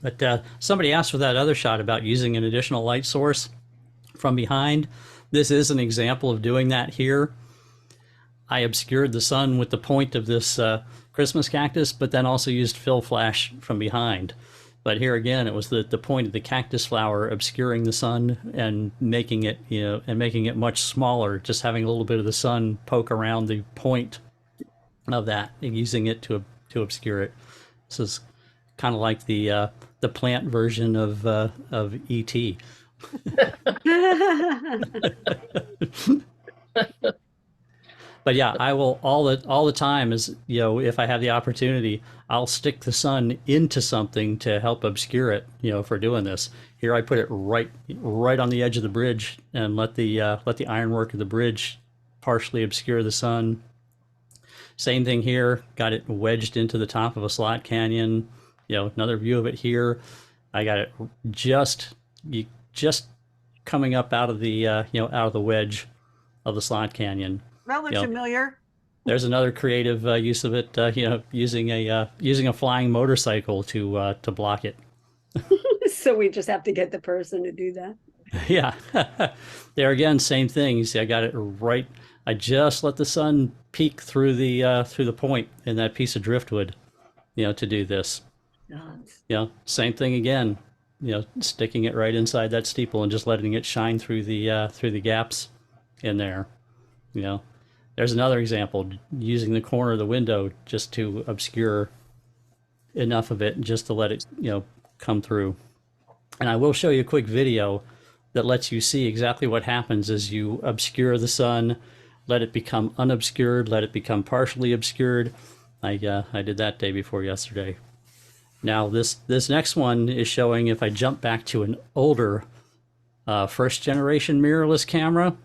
Speaker 4: But somebody asked for that other shot about using an additional light source from behind. This is an example of doing that here. I obscured the sun with the point of this Christmas cactus, but then also used fill flash from behind. But here again, it was the point of the cactus flower obscuring the sun and making it much smaller, just having a little bit of the sun poke around the point of that and using it to obscure it. This is kind of like the plant version of E.T. But yeah, I will all the time, is if I have the opportunity, I'll stick the sun into something to help obscure it, for doing this. Here I put it right on the edge of the bridge and let the ironwork of the bridge partially obscure the sun. Same thing here, got it wedged into the top of a slot canyon. Another view of it here. I got it just coming up out of the out of the wedge of the slot canyon.
Speaker 1: That looks familiar.
Speaker 4: There's another creative use of it, using a flying motorcycle to block it.
Speaker 5: So we just have to get the person to do that.
Speaker 4: Yeah. There again, same thing. You see, I got it right. I just let the sun peek through the point in that piece of driftwood, to do this. Same thing again. Sticking it right inside that steeple and just letting it shine through the gaps in there. There's another example, using the corner of the window just to obscure enough of it, just to let it, come through. And I will show you a quick video that lets you see exactly what happens as you obscure the sun, let it become unobscured, let it become partially obscured. I did that day before yesterday. Now this next one is showing, if I jump back to an older first generation mirrorless camera,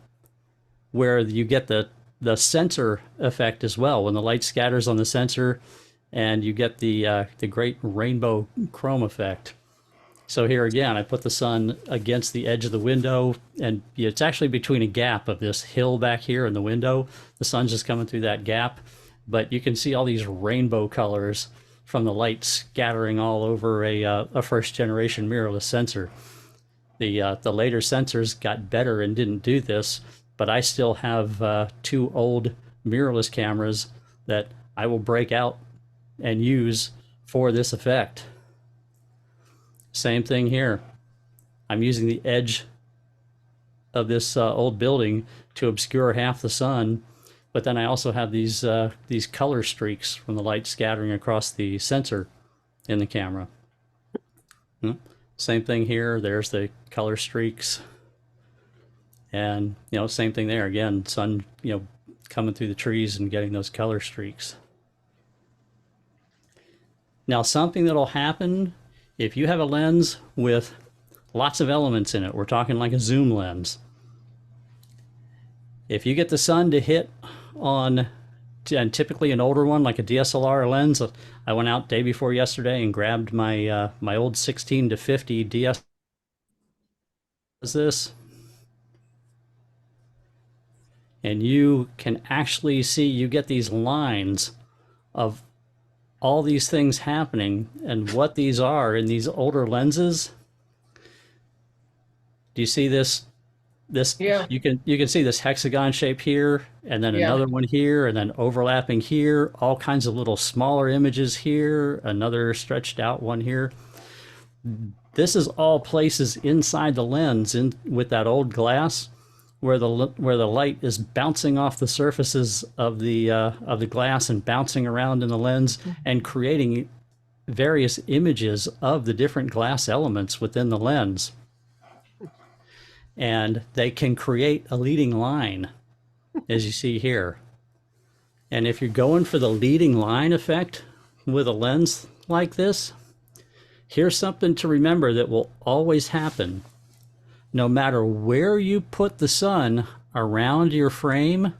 Speaker 4: where you get the sensor effect as well when the light scatters on the sensor, and you get the great rainbow chrome effect. So here again, I put the sun against the edge of the window, and it's actually between a gap of this hill back here in the window. The sun's just coming through that gap, but you can see all these rainbow colors from the light scattering all over a first generation mirrorless sensor. The later sensors got better and didn't do this, but I still have 2 old mirrorless cameras that I will break out and use for this effect. Same thing here. I'm using the edge of this old building to obscure half the sun, but then I also have these color streaks from the light scattering across the sensor in the camera. Same thing here. There's the color streaks. And, same thing there. Again, sun, coming through the trees and getting those color streaks. Now, something that'll happen if you have a lens with lots of elements in it, we're talking like a zoom lens. If you get the sun to hit on, and typically an older one like a DSLR lens, I went out day before yesterday and grabbed my my old 16 to 50 DS. Is this? And you can actually see, you get these lines of all these things happening, and what these are in these older lenses. Do you see this?
Speaker 6: Yeah.
Speaker 4: You can see this hexagon shape here, and then another one here, and then overlapping here, all kinds of little smaller images here, another stretched out one here. This is all places inside the lens with that old glass where the light is bouncing off the surfaces of the glass and bouncing around in the lens and creating various images of the different glass elements within the lens. And they can create a leading line, as you see here. And if you're going for the leading line effect with a lens like this, here's something to remember that will always happen. No matter where you put the sun around your frame,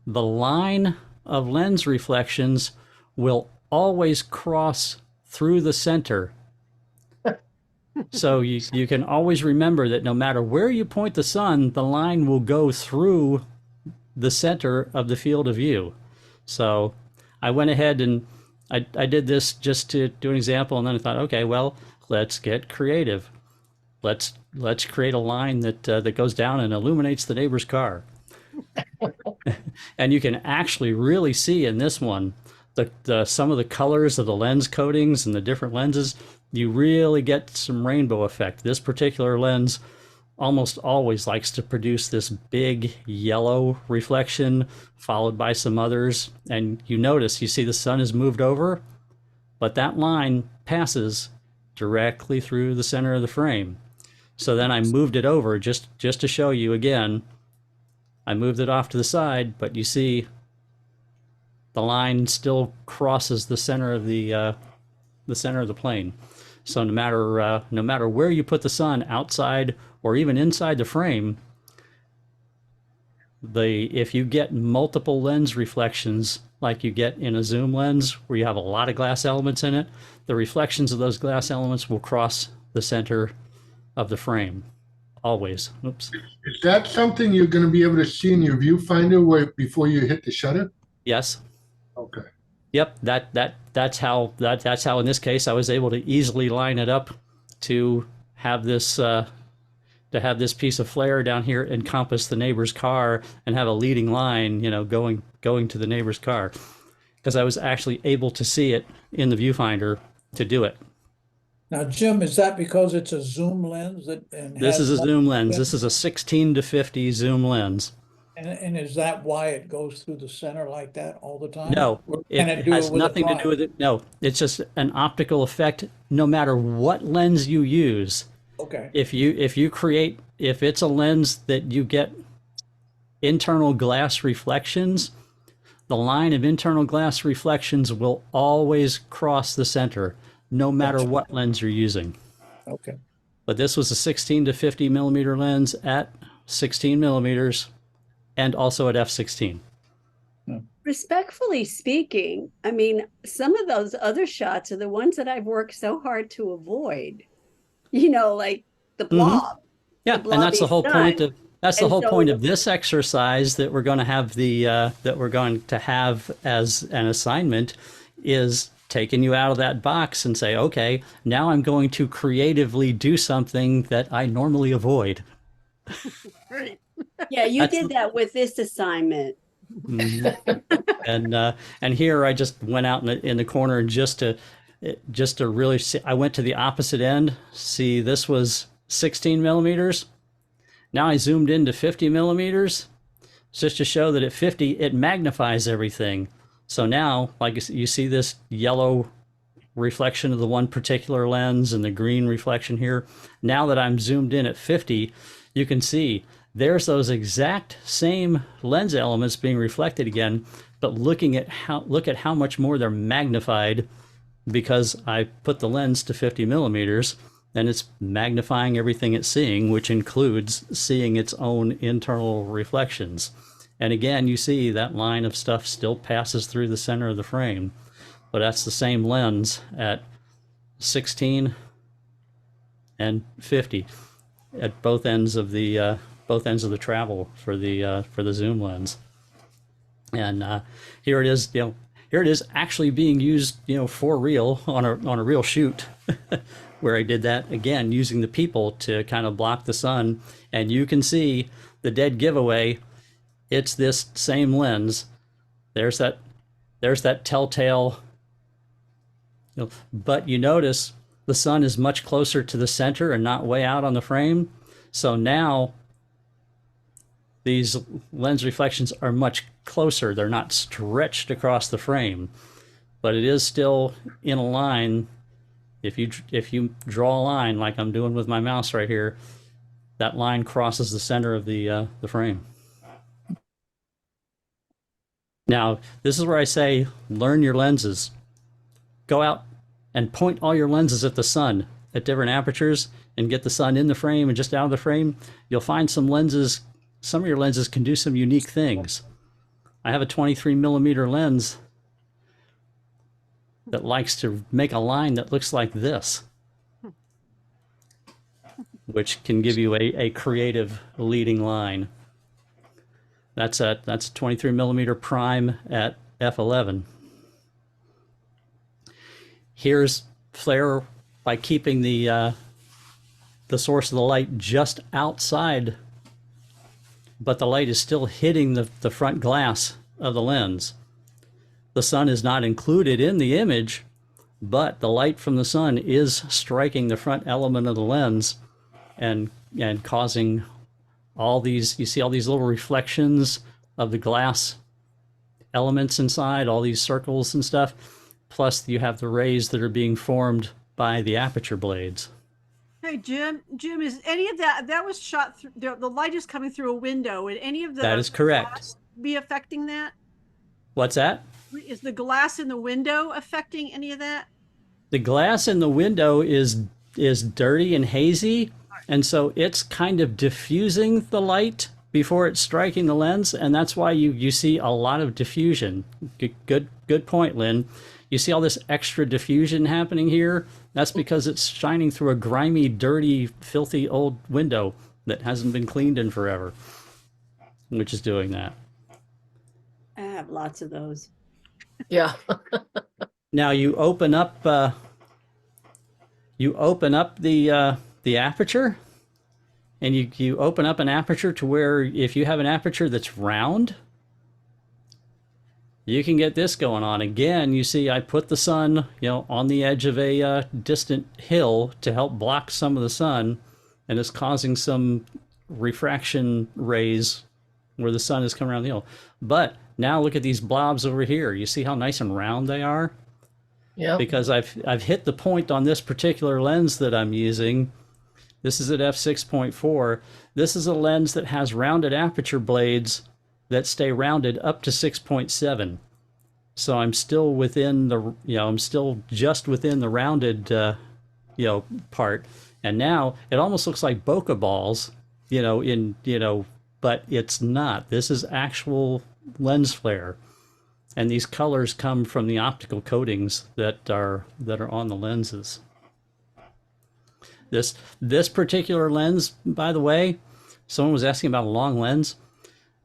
Speaker 4: the line of lens reflections will always cross through the center. So you can always remember that no matter where you point the sun, the line will go through the center of the field of view. So I went ahead and I did this just to do an example, and then I thought, okay, well, let's get creative. Let's create a line that goes down and illuminates the neighbor's car. And you can actually really see in this one some of the colors of the lens coatings and the different lenses. You really get some rainbow effect. This particular lens almost always likes to produce this big yellow reflection followed by some others. And you see the sun is moved over, but that line passes directly through the center of the frame. So then I moved it over just to show you again. I moved it off to the side, but you see the line still crosses the center of the center of the plane. So no matter where you put the sun, outside or even inside the frame, if you get multiple lens reflections like you get in a zoom lens where you have a lot of glass elements in it, the reflections of those glass elements will cross the center of the frame, always. Oops.
Speaker 10: Is that something you're going to be able to see in your viewfinder before you hit the shutter?
Speaker 4: Yes.
Speaker 10: Okay.
Speaker 4: Yep. That's how in this case I was able to easily line it up to have this piece of flare down here encompass the neighbor's car and have a leading line, going to the neighbor's car, because I was actually able to see it in the viewfinder to do it.
Speaker 9: Now, Jim, is that because it's a zoom lens
Speaker 4: This is a zoom lens. This is a 16 to 50 zoom lens.
Speaker 9: And is that why it goes through the center like that all the time?
Speaker 4: No, it has nothing to do with it. No, it's just an optical effect. No matter what lens you use.
Speaker 9: Okay.
Speaker 4: If it's a lens that you get internal glass reflections, the line of internal glass reflections will always cross the center, no matter what lens you're using.
Speaker 9: Okay.
Speaker 4: But this was a 16 to 50 millimeter lens at 16 millimeters and also at f/16.
Speaker 5: Respectfully speaking, I mean, some of those other shots are the ones that I've worked so hard to avoid. You know, like the blob.
Speaker 4: Yeah, and that's the
Speaker 5: blobby
Speaker 4: whole point
Speaker 5: sun.
Speaker 4: of that's the
Speaker 5: And
Speaker 4: whole point
Speaker 5: so-
Speaker 4: of this exercise that we're going to have as an assignment is taking you out of that box and say, okay, now I'm going to creatively do something that I normally avoid.
Speaker 1: Great.
Speaker 5: Yeah, you
Speaker 4: That's
Speaker 5: did that with this assignment.
Speaker 4: And here I just went out in the corner and just to really see, I went to the opposite end. See, this was 16 millimeters. Now I zoomed into 50 millimeters just to show that at 50 it magnifies everything. So now, like you see this yellow reflection of the one particular lens and the green reflection here. Now that I'm zoomed in at 50, you can see there's those exact same lens elements being reflected again, but look at how much more they're magnified because I put the lens to 50 millimeters and it's magnifying everything it's seeing, which includes seeing its own internal reflections. And again, you see that line of stuff still passes through the center of the frame, but that's the same lens at 16 and 50 at both ends of the travel for the zoom lens. And here it is, here it is actually being used, for real on a real shoot, where I did that again using the people to kind of block the sun, and you can see the dead giveaway. It's this same lens. There's that telltale. But you notice the sun is much closer to the center and not way out on the frame. So now these lens reflections are much closer. They're not stretched across the frame, but it is still in a line. If you draw a line like I'm doing with my mouse right here, that line crosses the center of the frame. Now, this is where I say, learn your lenses. Go out and point all your lenses at the sun at different apertures and get the sun in the frame and just out of the frame. You'll find some of your lenses can do some unique things. I have a 23 millimeter lens that likes to make a line that looks like this, which can give you a creative leading line. That's a 23 millimeter prime at f11. Here's flare by keeping the source of the light just outside, but the light is still hitting the front glass of the lens. The sun is not included in the image, but the light from the sun is striking the front element of the lens and causing all these, you see all these little reflections of the glass elements inside, all these circles and stuff. Plus you have the rays that are being formed by the aperture blades.
Speaker 1: Hey, Jim, is any of that was shot through, the light is coming through a window, and any of
Speaker 4: That is correct.
Speaker 1: glass be affecting that?
Speaker 4: What's that?
Speaker 1: Is the glass in the window affecting any of that?
Speaker 4: The glass in the window is dirty and hazy, and so it's kind of diffusing the light before it's striking the lens, and that's why you see a lot of diffusion. Good point, Lynn. You see all this extra diffusion happening here? That's because it's shining through a grimy, dirty, filthy old window that hasn't been cleaned in forever, which is doing that.
Speaker 5: I have lots of those.
Speaker 6: Yeah.
Speaker 4: Now you open up the aperture, and you open up an aperture to where if you have an aperture that's round, you can get this going on. Again, you see I put the sun, on the edge of a distant hill to help block some of the sun, and it's causing some refraction rays where the sun is coming around the hill. But now look at these blobs over here. You see how nice and round they are?
Speaker 6: Yeah.
Speaker 4: Because I've hit the point on this particular lens that I'm using. This is at f6.4. This is a lens that has rounded aperture blades that stay rounded up to 6.7. So I'm still within the, I'm still just within the rounded, part. And now it almost looks like bokeh balls, but it's not. This is actual lens flare. And these colors come from the optical coatings that are on the lenses. This particular lens, by the way, someone was asking about a long lens.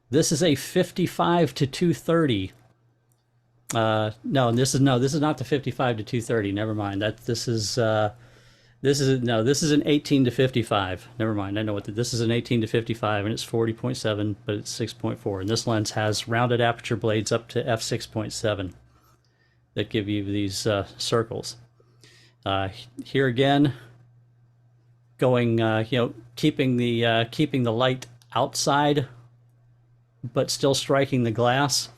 Speaker 4: This is a 55 to 230. No, this is not the 55 to 230. Never mind. This is an 18 to 55. Never mind. I know this is an 18 to 55, and it's 40.7, but it's 6.4. And this lens has rounded aperture blades up to f6.7 that give you these circles. Here again, going, keeping the light outside, but still striking the glass.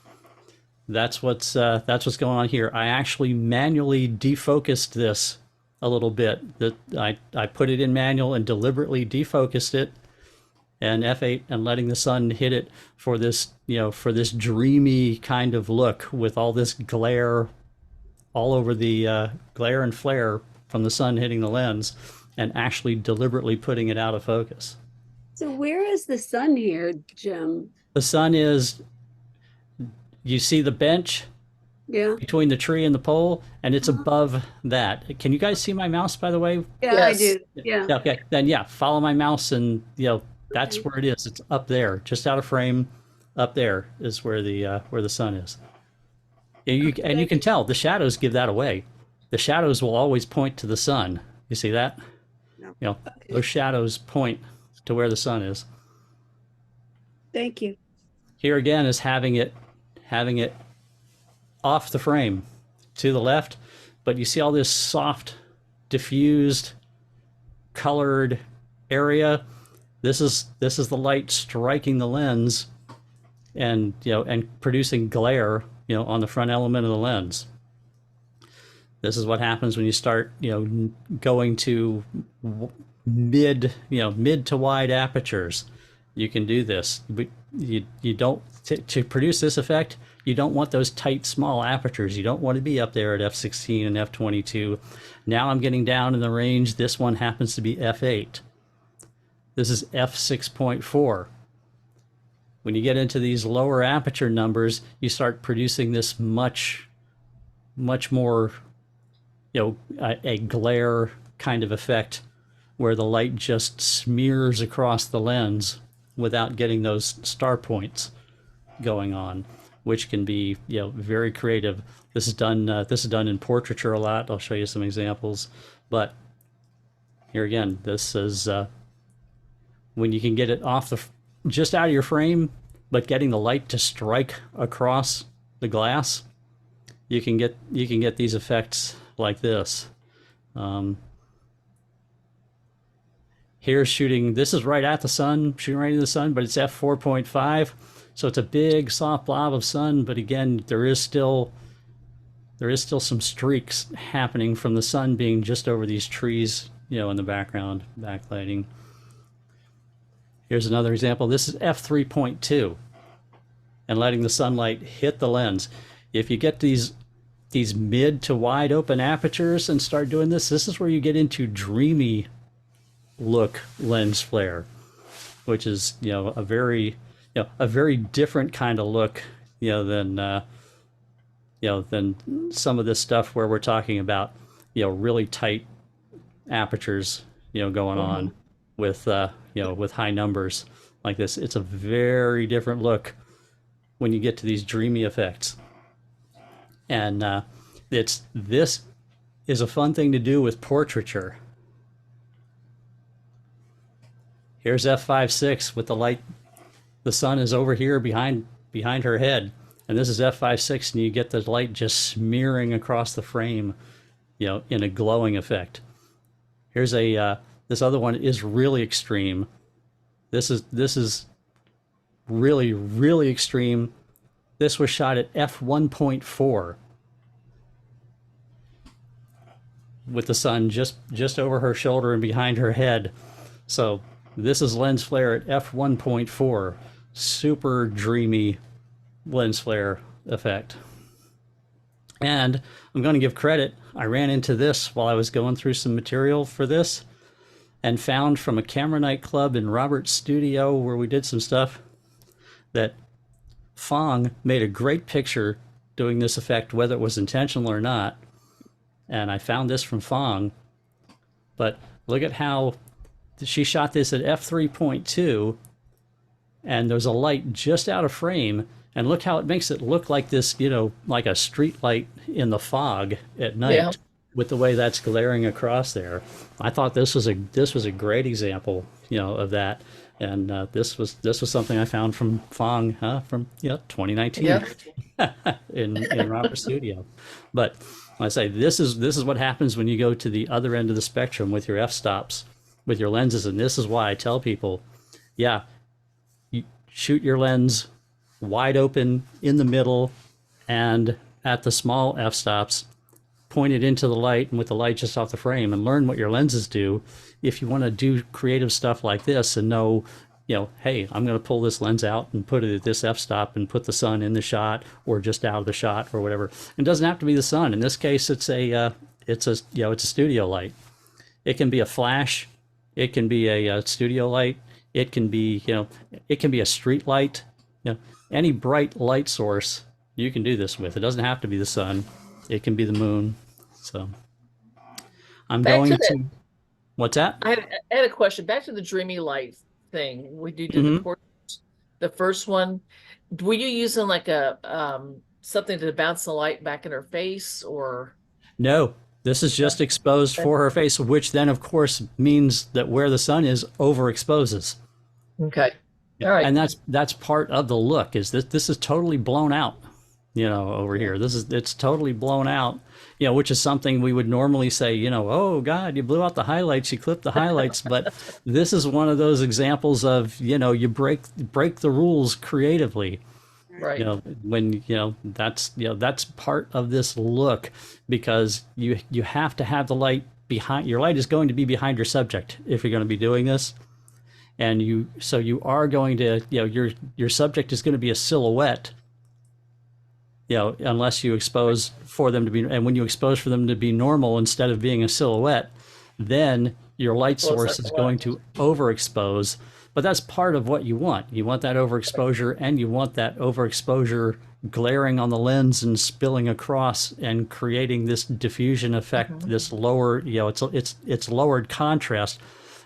Speaker 4: That's what's going on here. I actually manually defocused this a little bit. I put it in manual and deliberately defocused it, and F8, and letting the sun hit it for this dreamy kind of look with all this glare all over the glare and flare from the sun hitting the lens, and actually deliberately putting it out of focus.
Speaker 5: So where is the sun here, Jim?
Speaker 4: The sun is, you see the bench between the tree and the pole, and it's above that. Can you guys see my mouse, by the way?
Speaker 5: Yeah, yes. I do. Yeah.
Speaker 4: Okay, then follow my mouse, and that's where it is. It's up there, just out of frame. Up there is where the sun is. And you can tell the shadows give that away. The shadows will always point to the sun. You see that? No. Those shadows point to where the sun is.
Speaker 5: Thank you.
Speaker 4: Here again is having it off the frame to the left, but you see all this soft, diffused, colored area. This is the light striking the lens, and producing glare, on the front element of the lens. This is what happens when you start, going to mid to wide apertures. You can do this, but you don't, to produce this effect, you don't want those tight, small apertures. You don't want to be up there at f16 and f22. Now I'm getting down in the range. This one happens to be f8. This is f6.4. When you get into these lower aperture numbers, you start producing this much more, a glare kind of effect, where the light just smears across the lens without getting those star points going on, which can be very creative. This is done in portraiture a lot. I'll show you some examples, but here again, this is when you can get it just out of your frame, but getting the light to strike across the glass, you can get these effects like this. Here's shooting. This is right at the sun, shooting right into the sun, but it's f4.5. So it's a big soft blob of sun, but again, there is still some streaks happening from the sun being just over these trees, in the background, backlighting. Here's another example. This is f3.2, and letting the sunlight hit the lens. If you get these mid to wide open apertures and start doing this is where you get into dreamy look lens flare, which is a very different kind of look than some of this stuff where we're talking about really tight apertures going on with with high numbers like this. It's a very different look when you get to these dreamy effects, and this is a fun thing to do with portraiture. Here's f5.6 with the light. The sun is over here behind her head, and this is f5.6, and you get the light just smearing across the frame, in a glowing effect. Here's this other one is really extreme. This is really, really extreme. This was shot at f1.4 with the sun just over her shoulder and behind her head. So this is lens flare at f1.4. Super dreamy lens flare effect. And I'm going to give credit. I ran into this while I was going through some material for this. and found from a camera night club in Robert's studio where we did some stuff that Fong made a great picture doing this effect, whether it was intentional or not. And I found this from Fong. But look at how she shot this at f3.2, and there's a light just out of frame, and look how it makes it look like this, you know, like a street light in the fog at night.
Speaker 6: Yeah.
Speaker 4: With the way that's glaring across there. I thought this was a great example, you know, of that. And this was something I found from Fong, from 2019 in Robert's studio. But I say this is what happens when you go to the other end of the spectrum with your f-stops, with your lenses, and this is why I tell people, yeah, you shoot your lens wide open in the middle and at the small f-stops, point it into the light and with the light just off the frame, and learn what your lenses do if you want to do creative stuff like this and know, you know, hey, I'm going to pull this lens out and put it at this f-stop and put the sun in the shot or just out of the shot or whatever. It doesn't have to be the sun. In this case, it's a studio light. It can be a flash, it can be a studio light, it can be, you know, it can be a street light, you know, any bright light source you can do this with. It doesn't have to be the sun. It can be the moon. So I'm
Speaker 6: Back
Speaker 4: going
Speaker 6: to
Speaker 4: to, what's that?
Speaker 6: I had a question. Back to the dreamy light thing. We did the portraits. The first one. Were you using like a something to bounce the light back in her face, or?
Speaker 4: No, this is just exposed for her face, which then of course means that where the sun is overexposes.
Speaker 6: Okay. All right.
Speaker 4: And that's part of the look, is that this is totally blown out, you know, over here. It's totally blown out, you know, which is something we would normally say, you know, oh God, you blew out the highlights, you clipped the highlights. But this is one of those examples of, you know, you break the rules creatively.
Speaker 6: Right.
Speaker 4: You know, when, you know, that's part of this look, because you have to have the light behind, your light is going to be behind your subject if you're going to be doing this. And you are going to, you know, your subject is going to be a silhouette, you know, unless you expose for them to be, and when you expose for them to be normal instead of being a silhouette, then your light source is going to overexpose. But that's part of what you want. You want that overexposure, and you want that overexposure glaring on the lens and spilling across and creating this diffusion effect, this lower, you know, it's lowered contrast.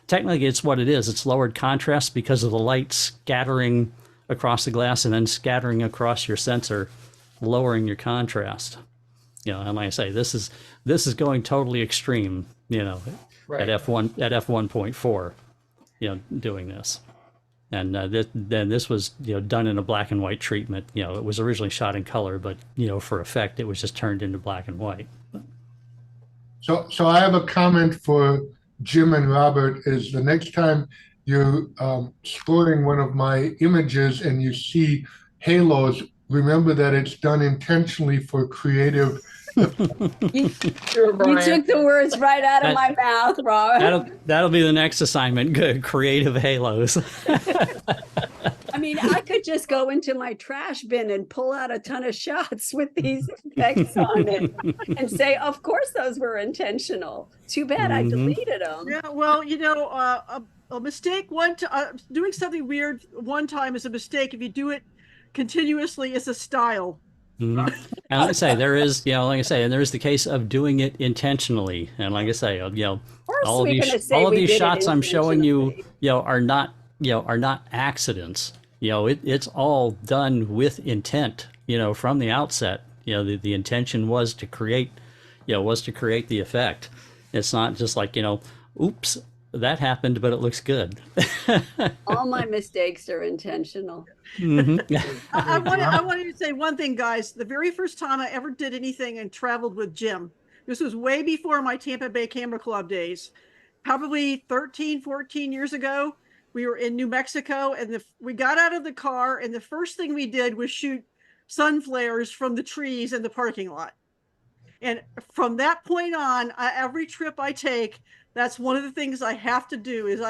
Speaker 4: Technically, it's what it is. It's lowered contrast because of the light scattering across the glass and then scattering across your sensor, lowering your contrast. You know, and like I say, this is going totally extreme, you know, at f1.4, you know, doing this. And then this was, you know, done in a black and white treatment. You know, it was originally shot in color, but, you know, for effect, it was just turned into black and white.
Speaker 10: So I have a comment for Jim and Robert. Is the next time you're exploring one of my images and you see halos, remember that it's done intentionally for creative.
Speaker 5: You took the words right out of my mouth, Robert.
Speaker 4: That'll be the next assignment. Good, creative halos.
Speaker 5: I mean, I could just go into my trash bin and pull out a ton of shots with these effects on it and say, of course, those were intentional. Too bad I deleted them.
Speaker 1: Yeah, well, you know, a mistake doing something weird one time is a mistake. If you do it continuously, it's a style.
Speaker 4: And like I say, there is, you know, like I say, and there is the case of doing it intentionally. And like I say, you know, all of these shots I'm showing you, you know, are not accidents. You know, it's all done with intent, you know, from the outset. You know, the intention was to create the effect. It's not just like, you know, oops, that happened, but it looks good.
Speaker 5: All my mistakes are intentional.
Speaker 1: I wanted to say one thing, guys. The very first time I ever did anything and traveled with Jim, this was way before my Tampa Bay Camera Club days, probably 13, 14 years ago. We were in New Mexico, and we got out of the car, and the first thing we did was shoot sun flares from the trees in the parking lot. And from that point on, every trip I take, that's one of the things I have to do. Is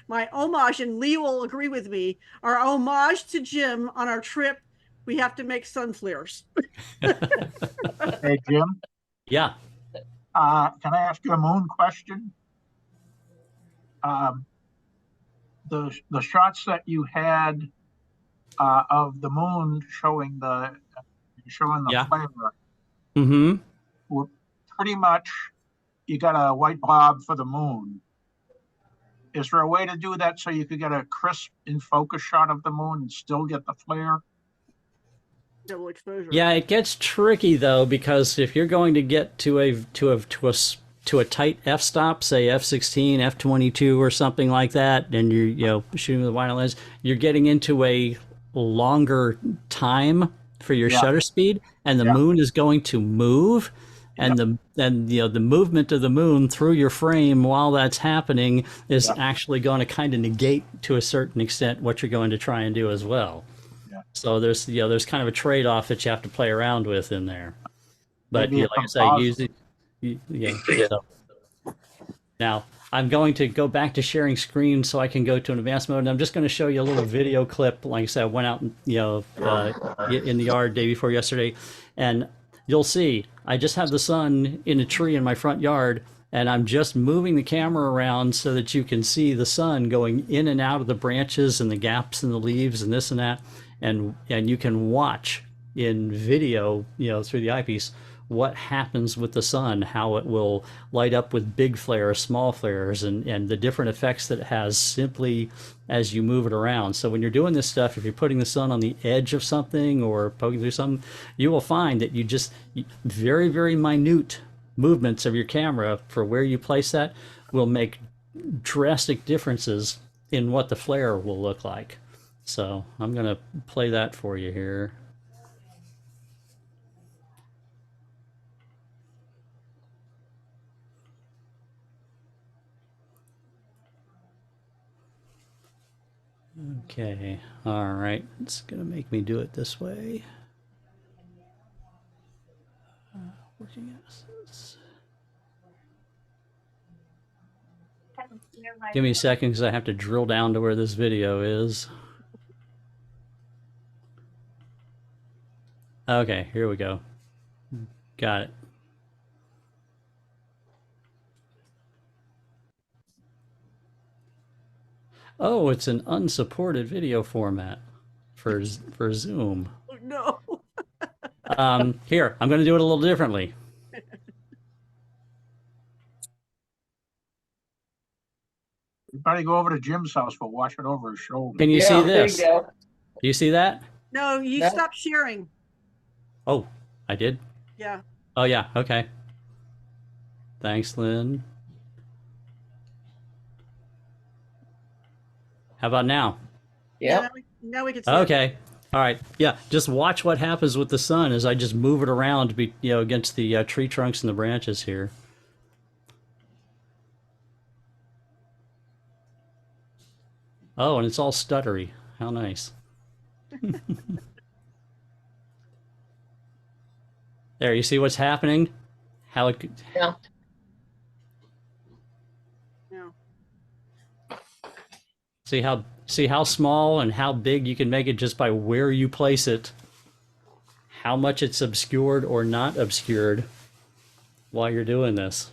Speaker 1: my homage, and Lee will agree with me, our homage to Jim on our trip, we have to make sun flares.
Speaker 11: Hey, Jim.
Speaker 4: Yeah.
Speaker 11: Can I ask you a moon question? um, the shots that you had of the moon showing the
Speaker 4: Yeah.
Speaker 11: flare
Speaker 4: Mm-hmm.
Speaker 11: were pretty much, you got a white blob for the moon. Is there a way to do that so you could get a crisp in focus shot of the moon and still get the flare?
Speaker 1: Double exposure.
Speaker 4: Yeah, it gets tricky though, because if you're going to get to a tight f-stop, say f16, f22 or something like that, and you're shooting with a wide lens, you're getting into a longer time for your
Speaker 11: Yeah.
Speaker 4: shutter speed, and the
Speaker 11: Yeah.
Speaker 4: moon is going to move, and the movement of the moon through your frame while that's happening is
Speaker 11: Yeah.
Speaker 4: actually going to kind of negate to a certain extent what you're going to try and do as well.
Speaker 11: Yeah.
Speaker 4: So there's kind of a trade-off that you have to play around with in there. But
Speaker 11: Maybe
Speaker 4: like
Speaker 11: a
Speaker 4: I say,
Speaker 11: composite.
Speaker 4: so. Now I'm going to go back to sharing screen so I can go to an advanced mode, and I'm just going to show you a little video clip. Like I said, I went out, in the yard day before yesterday, and you'll see I just have the sun in a tree in my front yard, and I'm just moving the camera around so that you can see the sun going in and out of the branches and the gaps in the leaves and this and that, and you can watch in video, through the eyepiece, what happens with the sun, how it will light up with big flares, small flares, and the different effects that it has simply as you move it around. So when you're doing this stuff, if you're putting the sun on the edge of something or poking through something, you will find that very, very minute movements of your camera for where you place that will make drastic differences in what the flare will look like. So I'm going to play that for you here. Okay, all right, it's gonna make me do it this way. Working assets. Give me a second because I have to drill down to where this video is. Okay, here we go. Got it. Oh, it's an unsupported video format for Zoom.
Speaker 1: Oh, no.
Speaker 4: Here, I'm going to do it a little differently.
Speaker 11: You better go over to Jim's house, but watch it over his shoulder.
Speaker 4: Can you see this? Do you see that?
Speaker 1: No, you stopped sharing.
Speaker 4: Oh, I did?
Speaker 1: Yeah.
Speaker 4: Oh, yeah, okay. Thanks, Lynn. How about now?
Speaker 1: Yeah. Now we can see
Speaker 4: Okay.
Speaker 1: it.
Speaker 4: All right. Yeah. Just watch what happens with the sun as I just move it around, against the tree trunks and the branches here. Oh, and it's all stuttery. How nice. There, you see what's happening? How it?
Speaker 6: Yeah.
Speaker 4: See how small and how big you can make it just by where you place it, how much it's obscured or not obscured while you're doing this.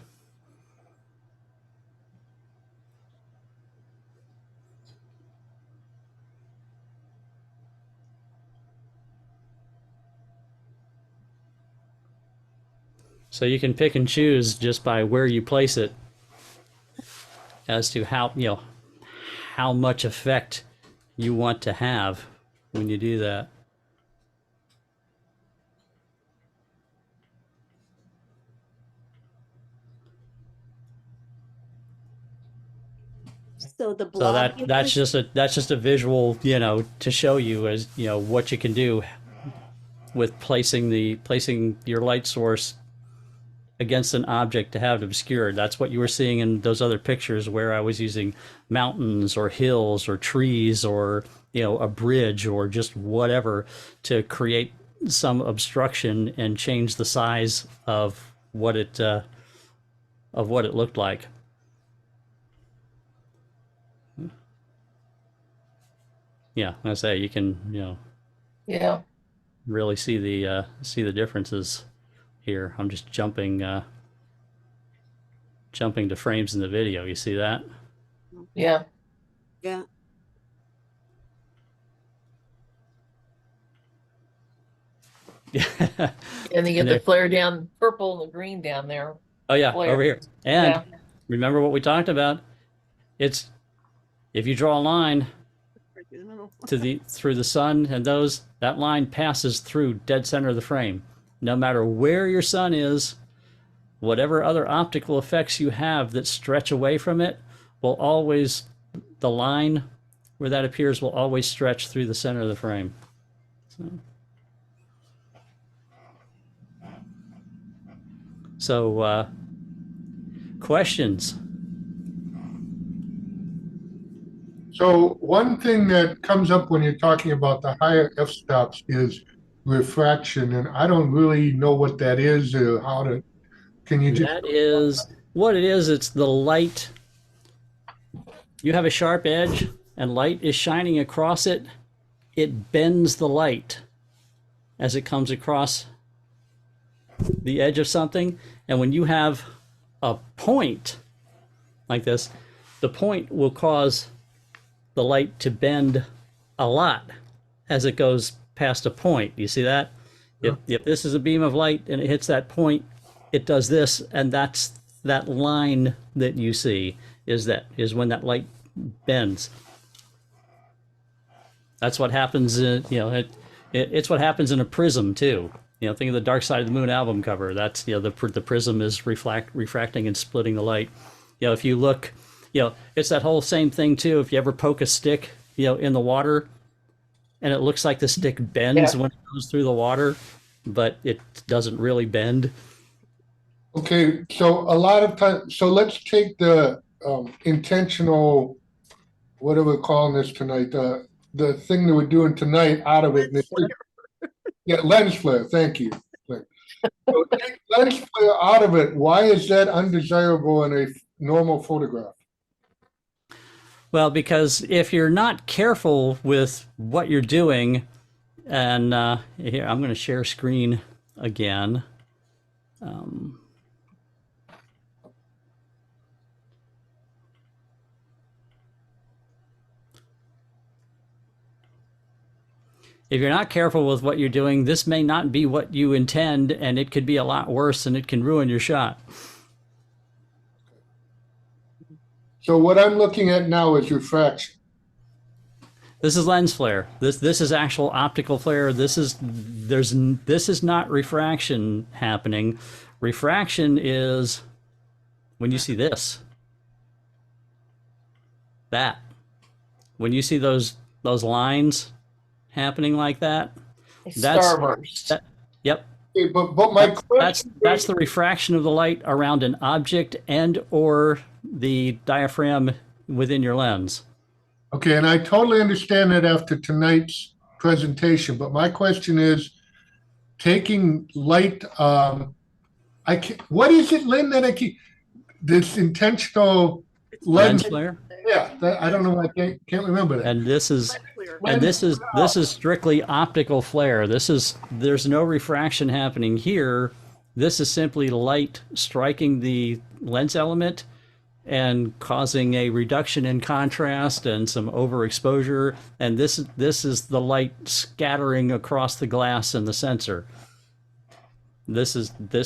Speaker 4: So you can pick and choose just by where you place it as to how much effect you want to have when you do that.
Speaker 5: So the
Speaker 4: So
Speaker 5: blob.
Speaker 4: that's just a visual, to show you as what you can do with placing your light source against an object to have it obscured. That's what you were seeing in those other pictures where I was using mountains or hills or trees or a bridge or just whatever to create some obstruction and change the size of what it looked like. Yeah, I say you can really see the differences here. I'm just jumping to frames in the video. You see that?
Speaker 6: Yeah.
Speaker 5: Yeah.
Speaker 4: Yeah.
Speaker 6: And then you
Speaker 4: And
Speaker 6: get the
Speaker 4: there-
Speaker 6: flare down, purple and the green down there.
Speaker 4: oh yeah,
Speaker 6: Flare.
Speaker 4: over here. And
Speaker 6: Yeah.
Speaker 4: remember what we talked about? It's if you draw a line
Speaker 1: Right through the middle.
Speaker 4: through the sun and those, that line passes through dead center of the frame. No matter where your sun is, whatever other optical effects you have that stretch away from it will always, the line where that appears will always stretch through the center of the frame. So questions?
Speaker 10: So one thing that comes up when you're talking about the higher f-stops is refraction, and I don't really know what that is or how to, can you just?
Speaker 4: That is what it is. It's the light. You have a sharp edge and light is shining across it. It bends the light as it comes across the edge of something. And when you have a point like this, the point will cause the light to bend a lot as it goes past a point. You see that? If this is a beam of light and it hits that point, it does this, and that's that line that you see is when that light bends. That's what happens in, it's what happens in a prism too. Think of the Dark Side of the Moon album cover. That's, the prism is refracting and splitting the light. If you look, it's that whole same thing too. If you ever poke a stick, in the water, and it looks like the stick bends when it goes through the water, but it doesn't really bend.
Speaker 10: Okay, so a lot of times, so let's take the intentional, what are we calling this tonight? The thing that we're doing tonight out of it. Yeah, lens flare, thank you. So take lens flare out of it. Why is that undesirable in a normal photograph?
Speaker 4: Well, because if you're not careful with what you're doing, and here, I'm going to share screen again. If you're not careful with what you're doing, this may not be what you intend, and it could be a lot worse, and it can ruin your shot.
Speaker 10: So what I'm looking at now is refraction.
Speaker 4: This is lens flare. This is actual optical flare. This is not refraction happening. Refraction is when you see this. That. When you see those lines happening like that.
Speaker 6: Starburst.
Speaker 10: Okay, but my question
Speaker 4: that's the refraction of the light around an object and or the diaphragm within your lens.
Speaker 10: Okay, and I totally understand that after tonight's presentation, but my question is, taking light, what is it, Lynn, that I keep, this intentional lens
Speaker 4: flare?
Speaker 10: Yeah, I don't know, I can't remember that.
Speaker 4: And this is strictly optical flare. There's no refraction happening here. This is simply light striking the lens element and causing a reduction in contrast and some overexposure. And this is the light scattering across the glass and the sensor. This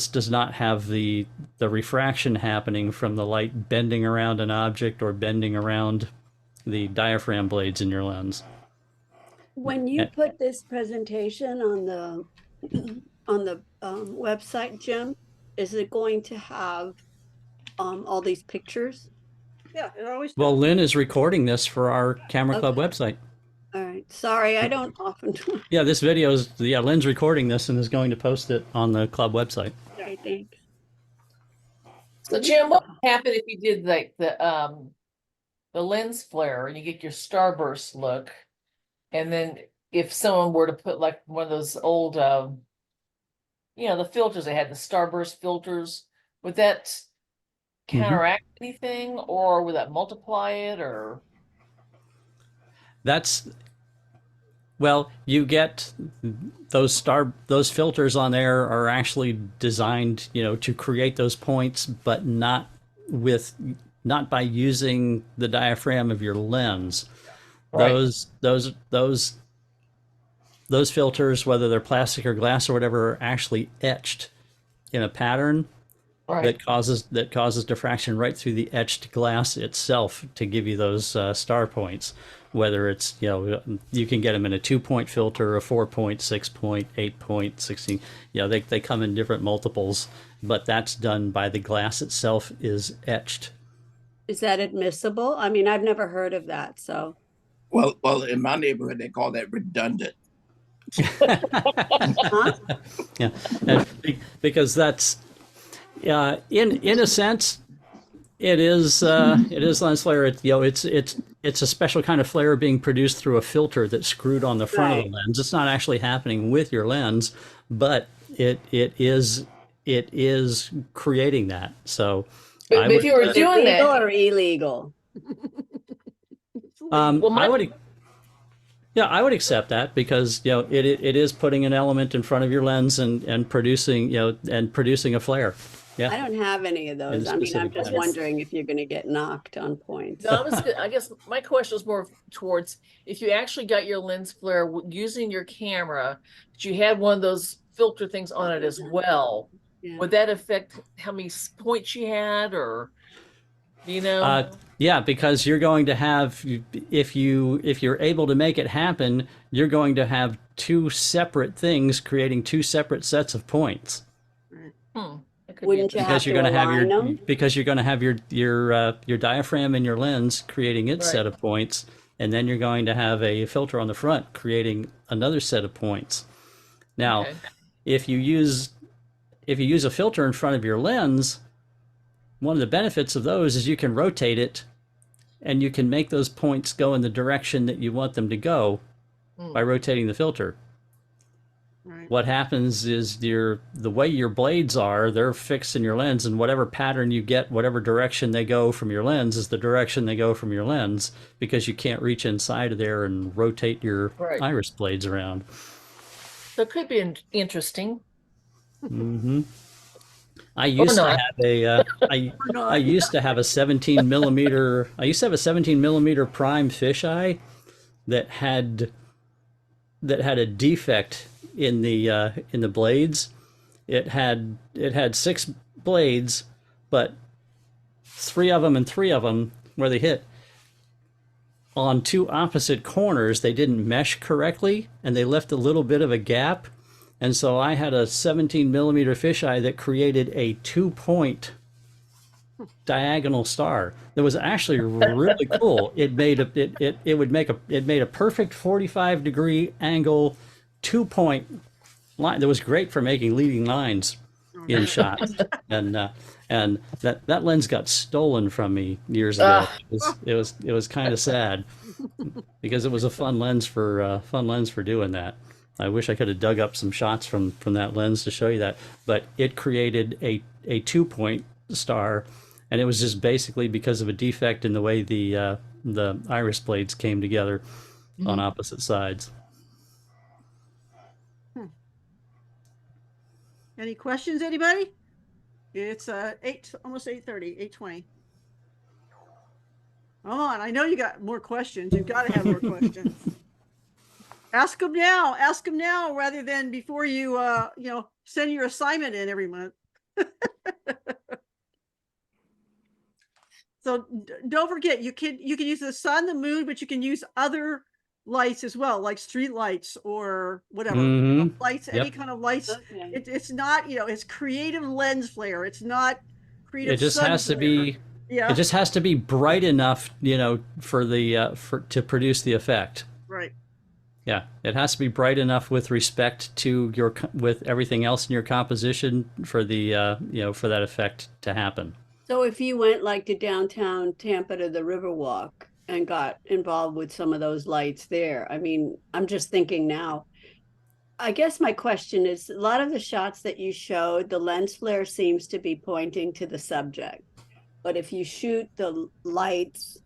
Speaker 4: does not have the refraction happening from the light bending around an object or bending around the diaphragm blades in your lens.
Speaker 5: When you put this presentation on the website, Jim, is it going to have all these pictures?
Speaker 1: Yeah, it always.
Speaker 4: Well, Lynn is recording this for our Camera Club website.
Speaker 5: All right. Sorry, I don't often do.
Speaker 4: Yeah, this video is, Lynn's recording this and is going to post it on the club website.
Speaker 5: Okay, thanks.
Speaker 6: So Jim, what would happen if you did like the lens flare and you get your starburst look, and then if someone were to put like one of those old, the filters they had, the starburst filters, would that counteract anything, or would that multiply it, or?
Speaker 4: Well, you get those filters on there are actually designed, to create those points, but not with not by using the diaphragm of your lens.
Speaker 6: Right.
Speaker 4: Those filters, whether they're plastic or glass or whatever, are actually etched in a pattern
Speaker 6: Right.
Speaker 4: that causes diffraction right through the etched glass itself to give you those star points. Whether it's, you can get them in a 2-point filter, a 4-point, 6-point, 8-point, 16. They come in different multiples, but that's done by the glass itself is etched.
Speaker 5: Is that admissible? I mean, I've never heard of that, so.
Speaker 12: Well, in my neighborhood, they call that redundant.
Speaker 5: Huh?
Speaker 4: Yeah, because that's in a sense, it is lens flare. It's a special kind of flare being produced through a filter that's screwed on the front of the lens. It's not actually happening with your lens, but it is creating that. So,
Speaker 6: But if you were doing
Speaker 5: Legal
Speaker 6: that,
Speaker 5: or illegal?
Speaker 4: I would. Yeah, I would accept that because it is putting an element in front of your lens and producing a flare. Yeah.
Speaker 5: I don't have any of those. I mean, I'm
Speaker 4: specific
Speaker 5: just
Speaker 4: ones.
Speaker 5: wondering if you're going to get knocked on points.
Speaker 6: no, I guess my question was more towards if you actually got your lens flare using your camera, but you had one of those filter things on it as well.
Speaker 5: Yeah.
Speaker 6: Would that affect how many points you had, or
Speaker 4: Yeah, because you're going to have, if you're able to make it happen, you're going to have two separate things creating two separate sets of points.
Speaker 5: Wouldn't you have to align them?
Speaker 4: Because you're going to have your diaphragm in your lens creating its
Speaker 6: Right.
Speaker 4: set of points, and then you're going to have a filter on the front creating another set of points. Now,
Speaker 6: Okay.
Speaker 4: if you use a filter in front of your lens, one of the benefits of those is you can rotate it and you can make those points go in the direction that you want them to go by rotating the filter.
Speaker 1: Right.
Speaker 4: What happens is the way your blades are, they're fixed in your lens, and whatever pattern you get, whatever direction they go from your lens is the direction they go from your lens, because you can't reach inside of there and rotate your
Speaker 6: Right.
Speaker 4: iris blades around.
Speaker 6: So it could be interesting.
Speaker 4: Hmm. I used to
Speaker 6: not.
Speaker 4: have I used to have a 17 millimeter. I used to have a 17 millimeter prime fisheye that had a defect in the blades. It had 6 blades, but 3 of them where they hit on 2 opposite corners, they didn't mesh correctly, and they left a little bit of a gap. And so I had a 17 millimeter fisheye that created a 2-point diagonal star that was actually really cool. It made a perfect 45-degree angle 2-point line that was great for making leading lines in shots. And that lens got stolen from me years ago. It was kind of sad because it was a fun lens for doing that. I wish I could have dug up some shots from that lens to show you that, but it created a 2-point star, and it was just basically because of a defect in the way the iris blades came together on opposite sides.
Speaker 1: Any questions, anybody? It's almost 8:30, 8:20. Come on, I know you got more questions. You've got to have more questions. Ask them now rather than before you send your assignment in every month. So don't forget, you can use the sun, the moon, but you can use other lights as well, like street lights or whatever.
Speaker 4: Mhm.
Speaker 1: Lights, any
Speaker 4: Yep.
Speaker 1: kind of lights.
Speaker 5: Okay.
Speaker 1: It's not, it's creative lens flare. It's not creative.
Speaker 4: It just
Speaker 1: sun
Speaker 4: has to
Speaker 1: flare.
Speaker 4: be.
Speaker 1: Yeah.
Speaker 4: It just has to be bright enough, for to produce the effect.
Speaker 1: Right.
Speaker 4: Yeah, it has to be bright enough with respect to with everything else in your composition for for that effect to happen.
Speaker 5: So if you went like to downtown Tampa to the Riverwalk and got involved with some of those lights there, I mean, I'm just thinking now, I guess my question is, a lot of the shots that you showed, the lens flare seems to be pointing to the subject. But if you shoot the lights,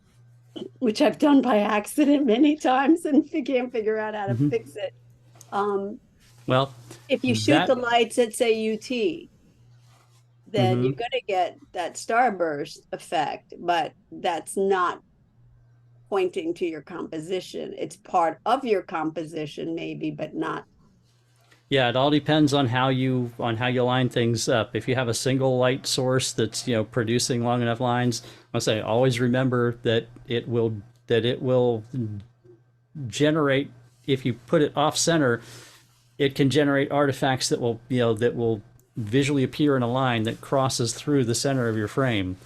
Speaker 5: which I've done by accident many times and can't figure out how to fix it.
Speaker 4: Well,
Speaker 5: If you shoot the lights at, say, UT, then
Speaker 4: Mhm.
Speaker 5: you're going to get that starburst effect, but that's not pointing to your composition. It's part of your composition, maybe, but not.
Speaker 4: Yeah, it all depends on how you line things up. If you have a single light source that's producing long enough lines, I say always remember that it will generate. If you put it off center, it can generate artifacts that will visually appear in a line that crosses through the center of your frame.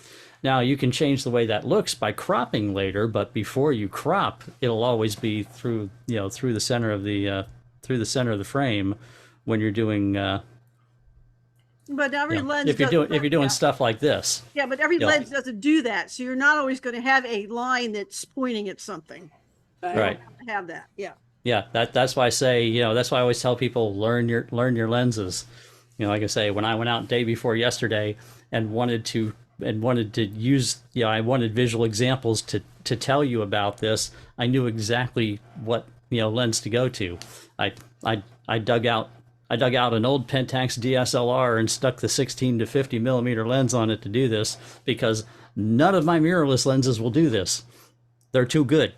Speaker 4: Now you can change the way that looks by cropping later, but before you crop, it'll always be through the center of the frame when you're doing.
Speaker 1: But every lens
Speaker 4: if you're doing stuff like this.
Speaker 1: Yeah, but every
Speaker 4: Yeah.
Speaker 1: lens doesn't do that. So you're not always going to have a line that's pointing at something.
Speaker 4: Right.
Speaker 1: Have that. Yeah.
Speaker 4: Yeah, that's why I say, that's why I always tell people learn your lenses. Like I say, when I went out day before yesterday and wanted to use, I wanted visual examples to tell you about this. I knew exactly what lens to go to. I dug out an old Pentax DSLR and stuck the 16 to 50 millimeter lens on it to do this, because none of my mirrorless lenses will do this. They're too good.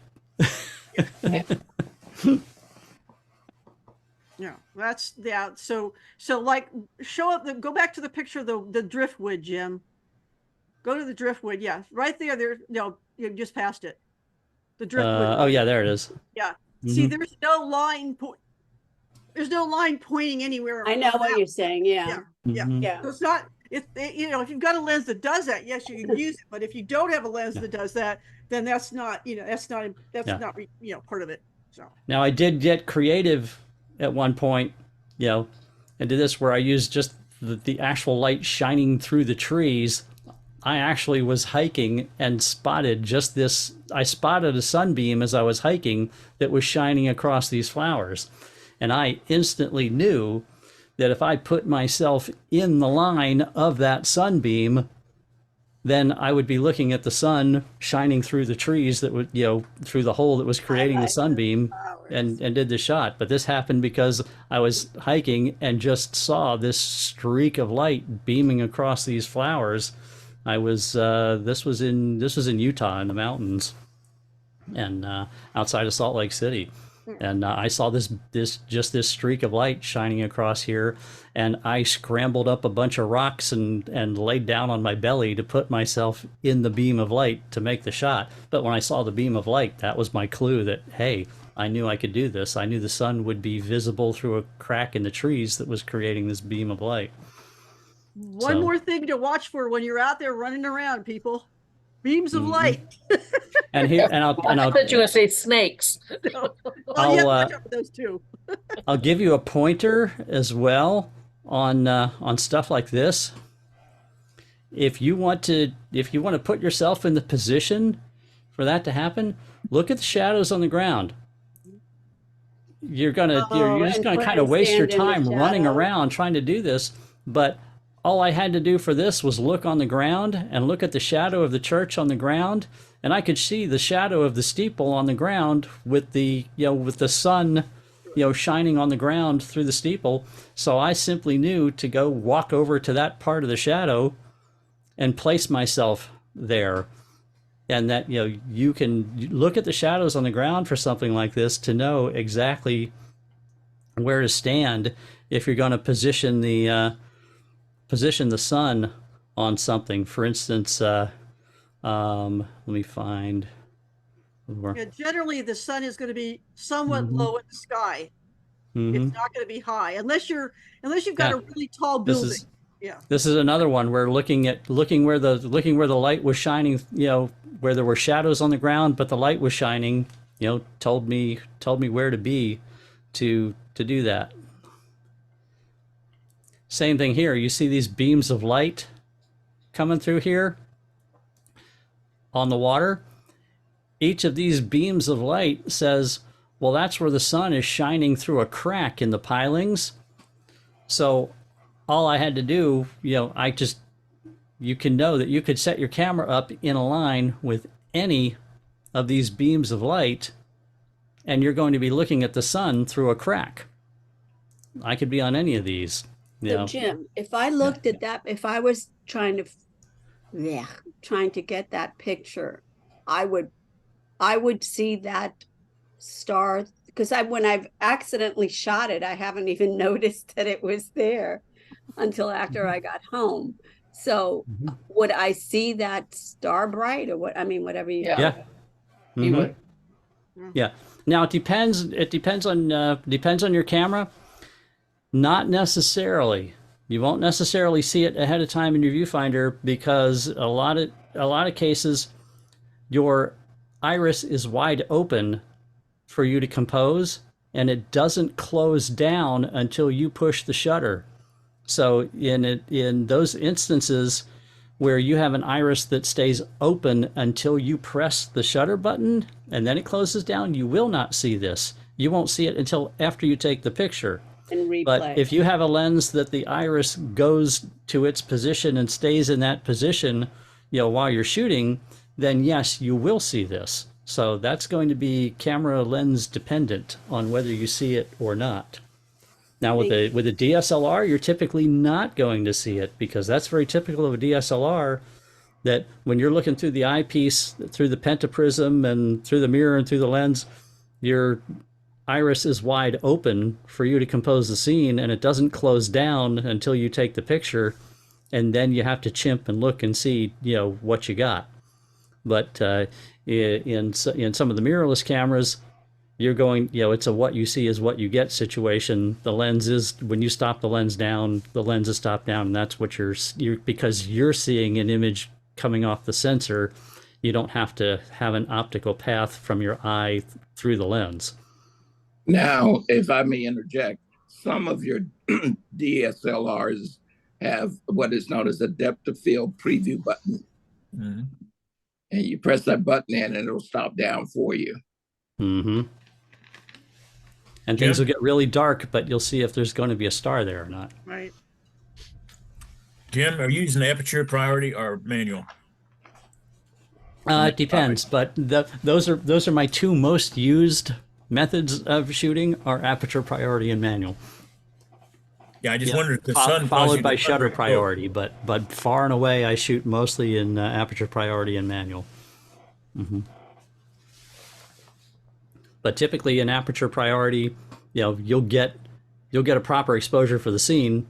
Speaker 1: Yeah, so like go back to the picture of the driftwood, Jim. Go to the driftwood. Yeah, right there. You just passed it. The driftwood.
Speaker 4: Oh yeah, there it is.
Speaker 1: Yeah. See, there's no line there's no line pointing anywhere.
Speaker 5: I know what you're saying. Yeah.
Speaker 1: So it's not, if you've got a lens that does that, yes, you can use it. But if you don't have a lens that does that, then that's not part of it. So
Speaker 4: now I did get creative at one point, and did this where I used just the actual light shining through the trees. I actually was hiking and spotted just this. I spotted a sunbeam as I was hiking that was shining across these flowers. And I instantly knew that if I put myself in the line of that sunbeam, then I would be looking at the sun shining through the trees that would, through the hole that was creating the sunbeam, and did the shot. But this happened because I was hiking and just saw this streak of light beaming across these flowers. I was this was in Utah in the mountains, and outside of Salt Lake City. And I saw this streak of light shining across here, and I scrambled up a bunch of rocks and laid down on my belly to put myself in the beam of light to make the shot. But when I saw the beam of light, that was my clue that, hey, I knew I could do this. I knew the sun would be visible through a crack in the trees that was creating this beam of light.
Speaker 1: One more thing to watch for when you're out there running around, people. Beams of light.
Speaker 6: I thought you were going to say snakes.
Speaker 1: Well, you have to watch out for those too.
Speaker 4: I'll give you a pointer as well on stuff like this. If you want to put yourself in the position for that to happen, look at the shadows on the ground. You're just gonna kind of waste your time running around trying to do this, but all I had to do for this was look on the ground and look at the shadow of the church on the ground, and I could see the shadow of the steeple on the ground with the sun, shining on the ground through the steeple. So I simply knew to go walk over to that part of the shadow and place myself there. And that, you can look at the shadows on the ground for something like this to know exactly where to stand if you're going to position the sun on something. For instance, let me find.
Speaker 1: Yeah, generally, the sun is going to be somewhat low in the sky. It's not going to be high unless you've got a really tall building.
Speaker 4: This is another one where looking where the light was shining, where there were shadows on the ground, but the light was shining, told me where to be to do that. Same thing here. You see these beams of light coming through here on the water. Each of these beams of light says, well, that's where the sun is shining through a crack in the pilings. So all I had to do, you can know that you could set your camera up in a line with any of these beams of light, and you're going to be looking at the sun through a crack. I could be on any of these.
Speaker 5: So Jim, if I looked at that, if I was trying to get that picture, I would see that star, because when I've accidentally shot it, I haven't even noticed that it was there until after I got home. So would I see that star bright, or what? I mean, whatever you.
Speaker 6: Yeah.
Speaker 4: Yeah.
Speaker 6: You would.
Speaker 4: Yeah. Now it depends on your camera. Not necessarily. You won't necessarily see it ahead of time in your viewfinder, because a lot of cases your iris is wide open for you to compose, and it doesn't close down until you push the shutter. So in those instances where you have an iris that stays open until you press the shutter button and then it closes down, you will not see this. You won't see it until after you take the picture.
Speaker 5: And replay.
Speaker 4: But if you have a lens that the iris goes to its position and stays in that position, while you're shooting, then yes, you will see this. So that's going to be camera lens dependent on whether you see it or not. Now with a DSLR, you're typically not going to see it, because that's very typical of a DSLR, that when you're looking through the eyepiece, through the pentaprism and through the mirror and through the lens, your iris is wide open for you to compose the scene, and it doesn't close down until you take the picture, and then you have to chimp and look and see what you got. But in some of the mirrorless cameras, you're going, it's a what you see is what you get situation. The lens is, when you stop the lens down, the lens is stopped down, and that's what you're because you're seeing an image coming off the sensor. You don't have to have an optical path from your eye through the lens.
Speaker 12: Now, if I may interject, some of your DSLRs have what is known as a depth of field preview button. Mm-hmm. And you press that button in and it'll stop down for you.
Speaker 4: Mm-hmm. And things will get really dark, but you'll see if there's going to be a star there or not.
Speaker 1: Right.
Speaker 13: Jim, are you using aperture priority or manual?
Speaker 4: It depends, but those are my two most used methods of shooting are aperture priority and manual.
Speaker 13: Yeah, I just wondered if the sun
Speaker 4: followed by shutter priority, but far and away I shoot mostly in aperture priority and manual. Mm-hmm. But typically in aperture priority, you'll get a proper exposure for the scene,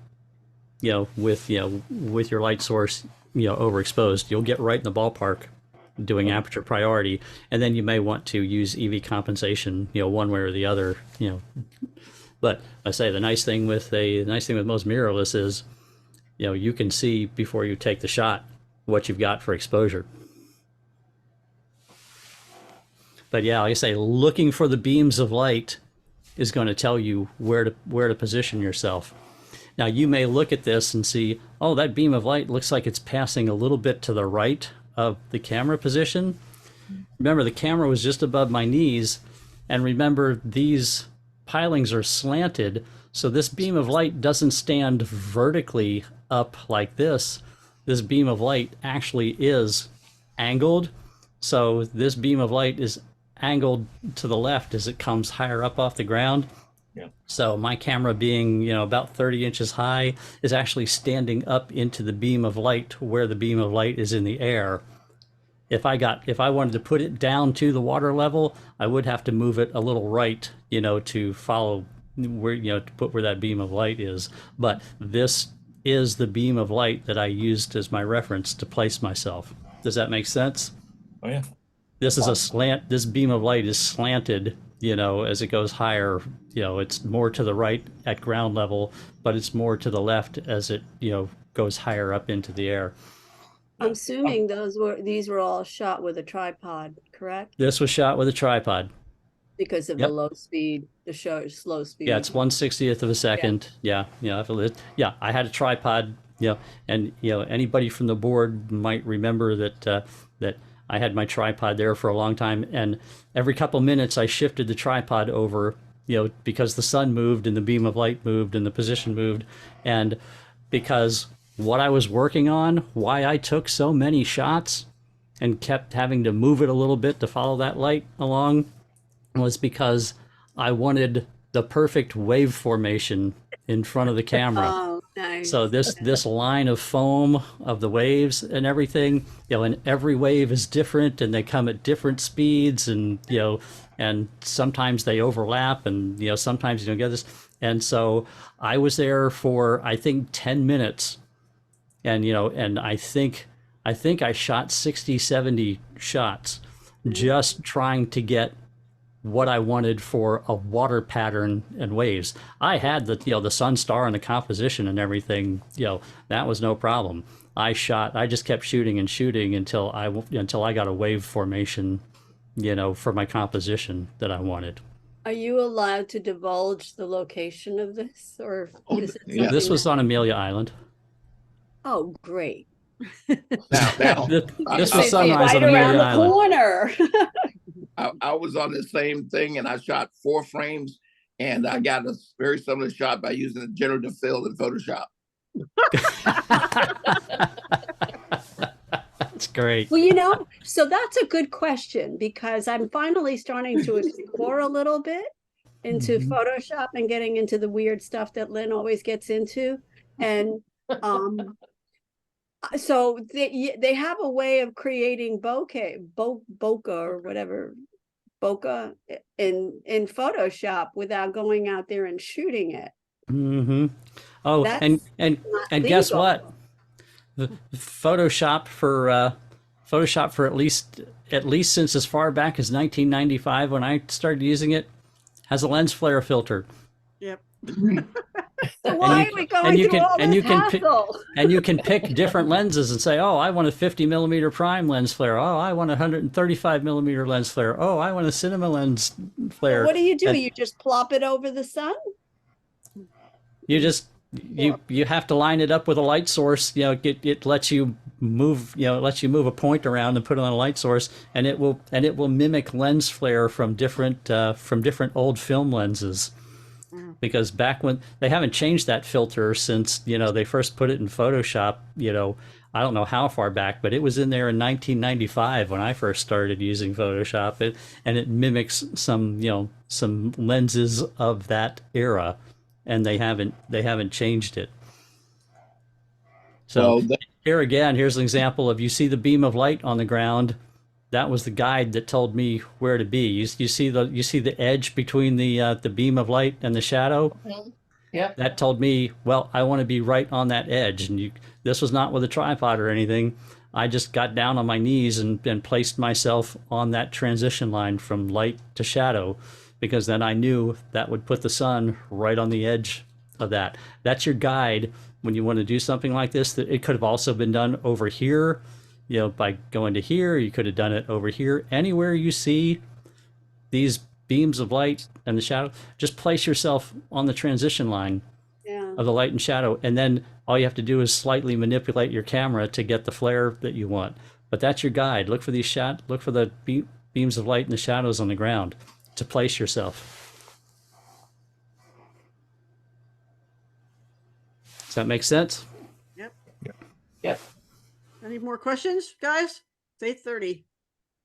Speaker 4: with your light source, overexposed. You'll get right in the ballpark doing aperture priority, and then you may want to use EV compensation, one way or the other, But I say the nice thing with most mirrorless is, you can see before you take the shot what you've got for exposure. But yeah, like I say, looking for the beams of light is going to tell you where to position yourself. Now you may look at this and see, oh, that beam of light looks like it's passing a little bit to the right of the camera position. Remember, the camera was just above my knees, and remember these pilings are slanted, so this beam of light doesn't stand vertically up like this. This beam of light actually is angled, so this beam of light is angled to the left as it comes higher up off the ground.
Speaker 13: Yeah.
Speaker 4: So my camera being, about 30 inches high is actually standing up into the beam of light where the beam of light is in the air. If I wanted to put it down to the water level, I would have to move it a little right, to follow where, to put where that beam of light is. But this is the beam of light that I used as my reference to place myself. Does that make sense?
Speaker 13: Oh yeah.
Speaker 4: This is a slant. This beam of light is slanted, as it goes higher. It's more to the right at ground level, but it's more to the left as it, goes higher up into the air.
Speaker 5: I'm assuming these were all shot with a tripod, correct?
Speaker 4: This was shot with a tripod.
Speaker 5: Because of the low speed, slow speed.
Speaker 4: Yeah, it's 1/60th of a second. Yeah. I had a tripod. And anybody from the board might remember that I had my tripod there for a long time, and every couple minutes I shifted the tripod over, because the sun moved and the beam of light moved and the position moved, and because what I was working on, why I took so many shots and kept having to move it a little bit to follow that light along, was because I wanted the perfect wave formation in front of the camera.
Speaker 5: Oh, nice.
Speaker 4: So this line of foam of the waves and everything, and every wave is different, and they come at different speeds, and and sometimes they overlap, and sometimes you don't get this. And so I was there for I think 10 minutes, and and I think I shot 60, 70 shots, just trying to get what I wanted for a water pattern and waves. I had the sun star and the composition and everything, that was no problem. I just kept shooting and shooting until I got a wave formation, for my composition that I wanted.
Speaker 5: Are you allowed to divulge the location of this, or is it
Speaker 12: Yeah.
Speaker 4: This
Speaker 5: something
Speaker 4: was
Speaker 5: that-
Speaker 4: on Amelia Island.
Speaker 5: Oh, great.
Speaker 12: Now,
Speaker 4: This
Speaker 5: Say,
Speaker 4: was sunrise
Speaker 5: right
Speaker 4: on
Speaker 5: around
Speaker 4: Amelia
Speaker 5: the
Speaker 4: Island.
Speaker 5: corner.
Speaker 12: I was on the same thing, and I shot 4 frames, and I got a very similar shot by using a generative fill in Photoshop.
Speaker 4: That's great.
Speaker 5: Well, so that's a good question, because I'm finally starting to explore a little bit into Photoshop and getting into the weird stuff that Lynn always gets into. And so they have a way of creating bokeh, bokeh or whatever, bokeh in Photoshop without going out there and shooting it.
Speaker 4: Oh,
Speaker 5: That's
Speaker 4: and
Speaker 5: not
Speaker 4: guess
Speaker 5: legal.
Speaker 4: what? The Photoshop for at least since as far back as 1995 when I started using it has a lens flare filter.
Speaker 1: Yep.
Speaker 5: So why are we going through all this hassle?
Speaker 4: And you can pick different lenses and say, oh, I want a 50 millimeter prime lens flare. Oh, I want a 135 millimeter lens flare. Oh, I want a cinema lens flare.
Speaker 5: So what do?
Speaker 4: And
Speaker 5: You just plop it over the sun?
Speaker 4: you just you have to line it up with a light source. It lets you move. It lets you move a point around and put it on a light source, and it will mimic lens flare from different old film lenses. Because back when they haven't changed that filter since they first put it in Photoshop, I don't know how far back, but it was in there in 1995 when I first started using Photoshop. And it mimics some lenses of that era, and they haven't changed it. So here again, here's an example of, you see the beam of light on the ground. That was the guide that told me where to be. You see the edge between the beam of light and the shadow.
Speaker 6: Yep.
Speaker 4: That told me, well, I want to be right on that edge. And this was not with a tripod or anything. I just got down on my knees and placed myself on that transition line from light to shadow, because then I knew that would put the sun right on the edge of that. That's your guide when you want to do something like this. That it could have also been done over here. By going to here, you could have done it over here. Anywhere you see these beams of light and the shadow, just place yourself on the transition line of the light and shadow, and then all you have to do is slightly manipulate your camera to get the flare that you want. But that's your guide. Look for these look for the beams of light and the shadows on the ground to place yourself. Does that make sense?
Speaker 6: Yep.
Speaker 1: Any more questions, guys? It's 8:30.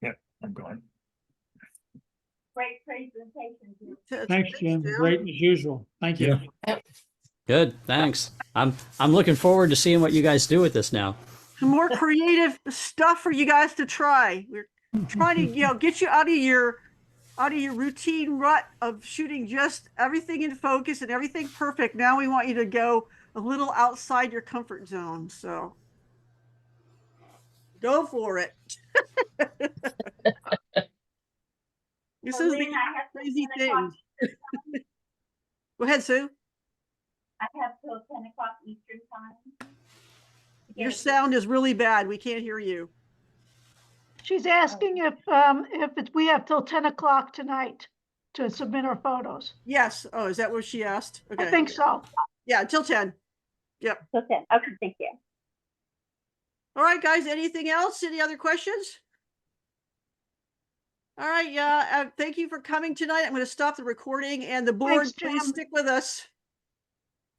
Speaker 13: Yep, I'm going.
Speaker 2: Great presentation.
Speaker 7: Thanks, Jim. Great as usual. Thank you.
Speaker 4: Good, thanks. I'm looking forward to seeing what you guys do with this now.
Speaker 1: Some more creative stuff for you guys to try. We're trying to, get you out of your routine rut of shooting just everything in focus and everything perfect. Now we want you to go a little outside your comfort zone. So go for it. This is the crazy thing. Go ahead, Sue.
Speaker 2: I have till 10 o'clock Eastern time.
Speaker 1: Your sound is really bad. We can't hear you.
Speaker 3: She's asking if we have till 10 o'clock tonight to submit our photos.
Speaker 1: Yes. Oh, is that what she asked? Okay.
Speaker 3: I think so.
Speaker 1: Yeah, until 10. Yep.
Speaker 2: Till 10. Okay, thank you.
Speaker 1: All right, guys. Anything else? Any other questions? All right. Yeah. Thank you for coming tonight. I'm going to stop the recording, and the board,
Speaker 3: Thanks, Jim.
Speaker 1: please stick with us.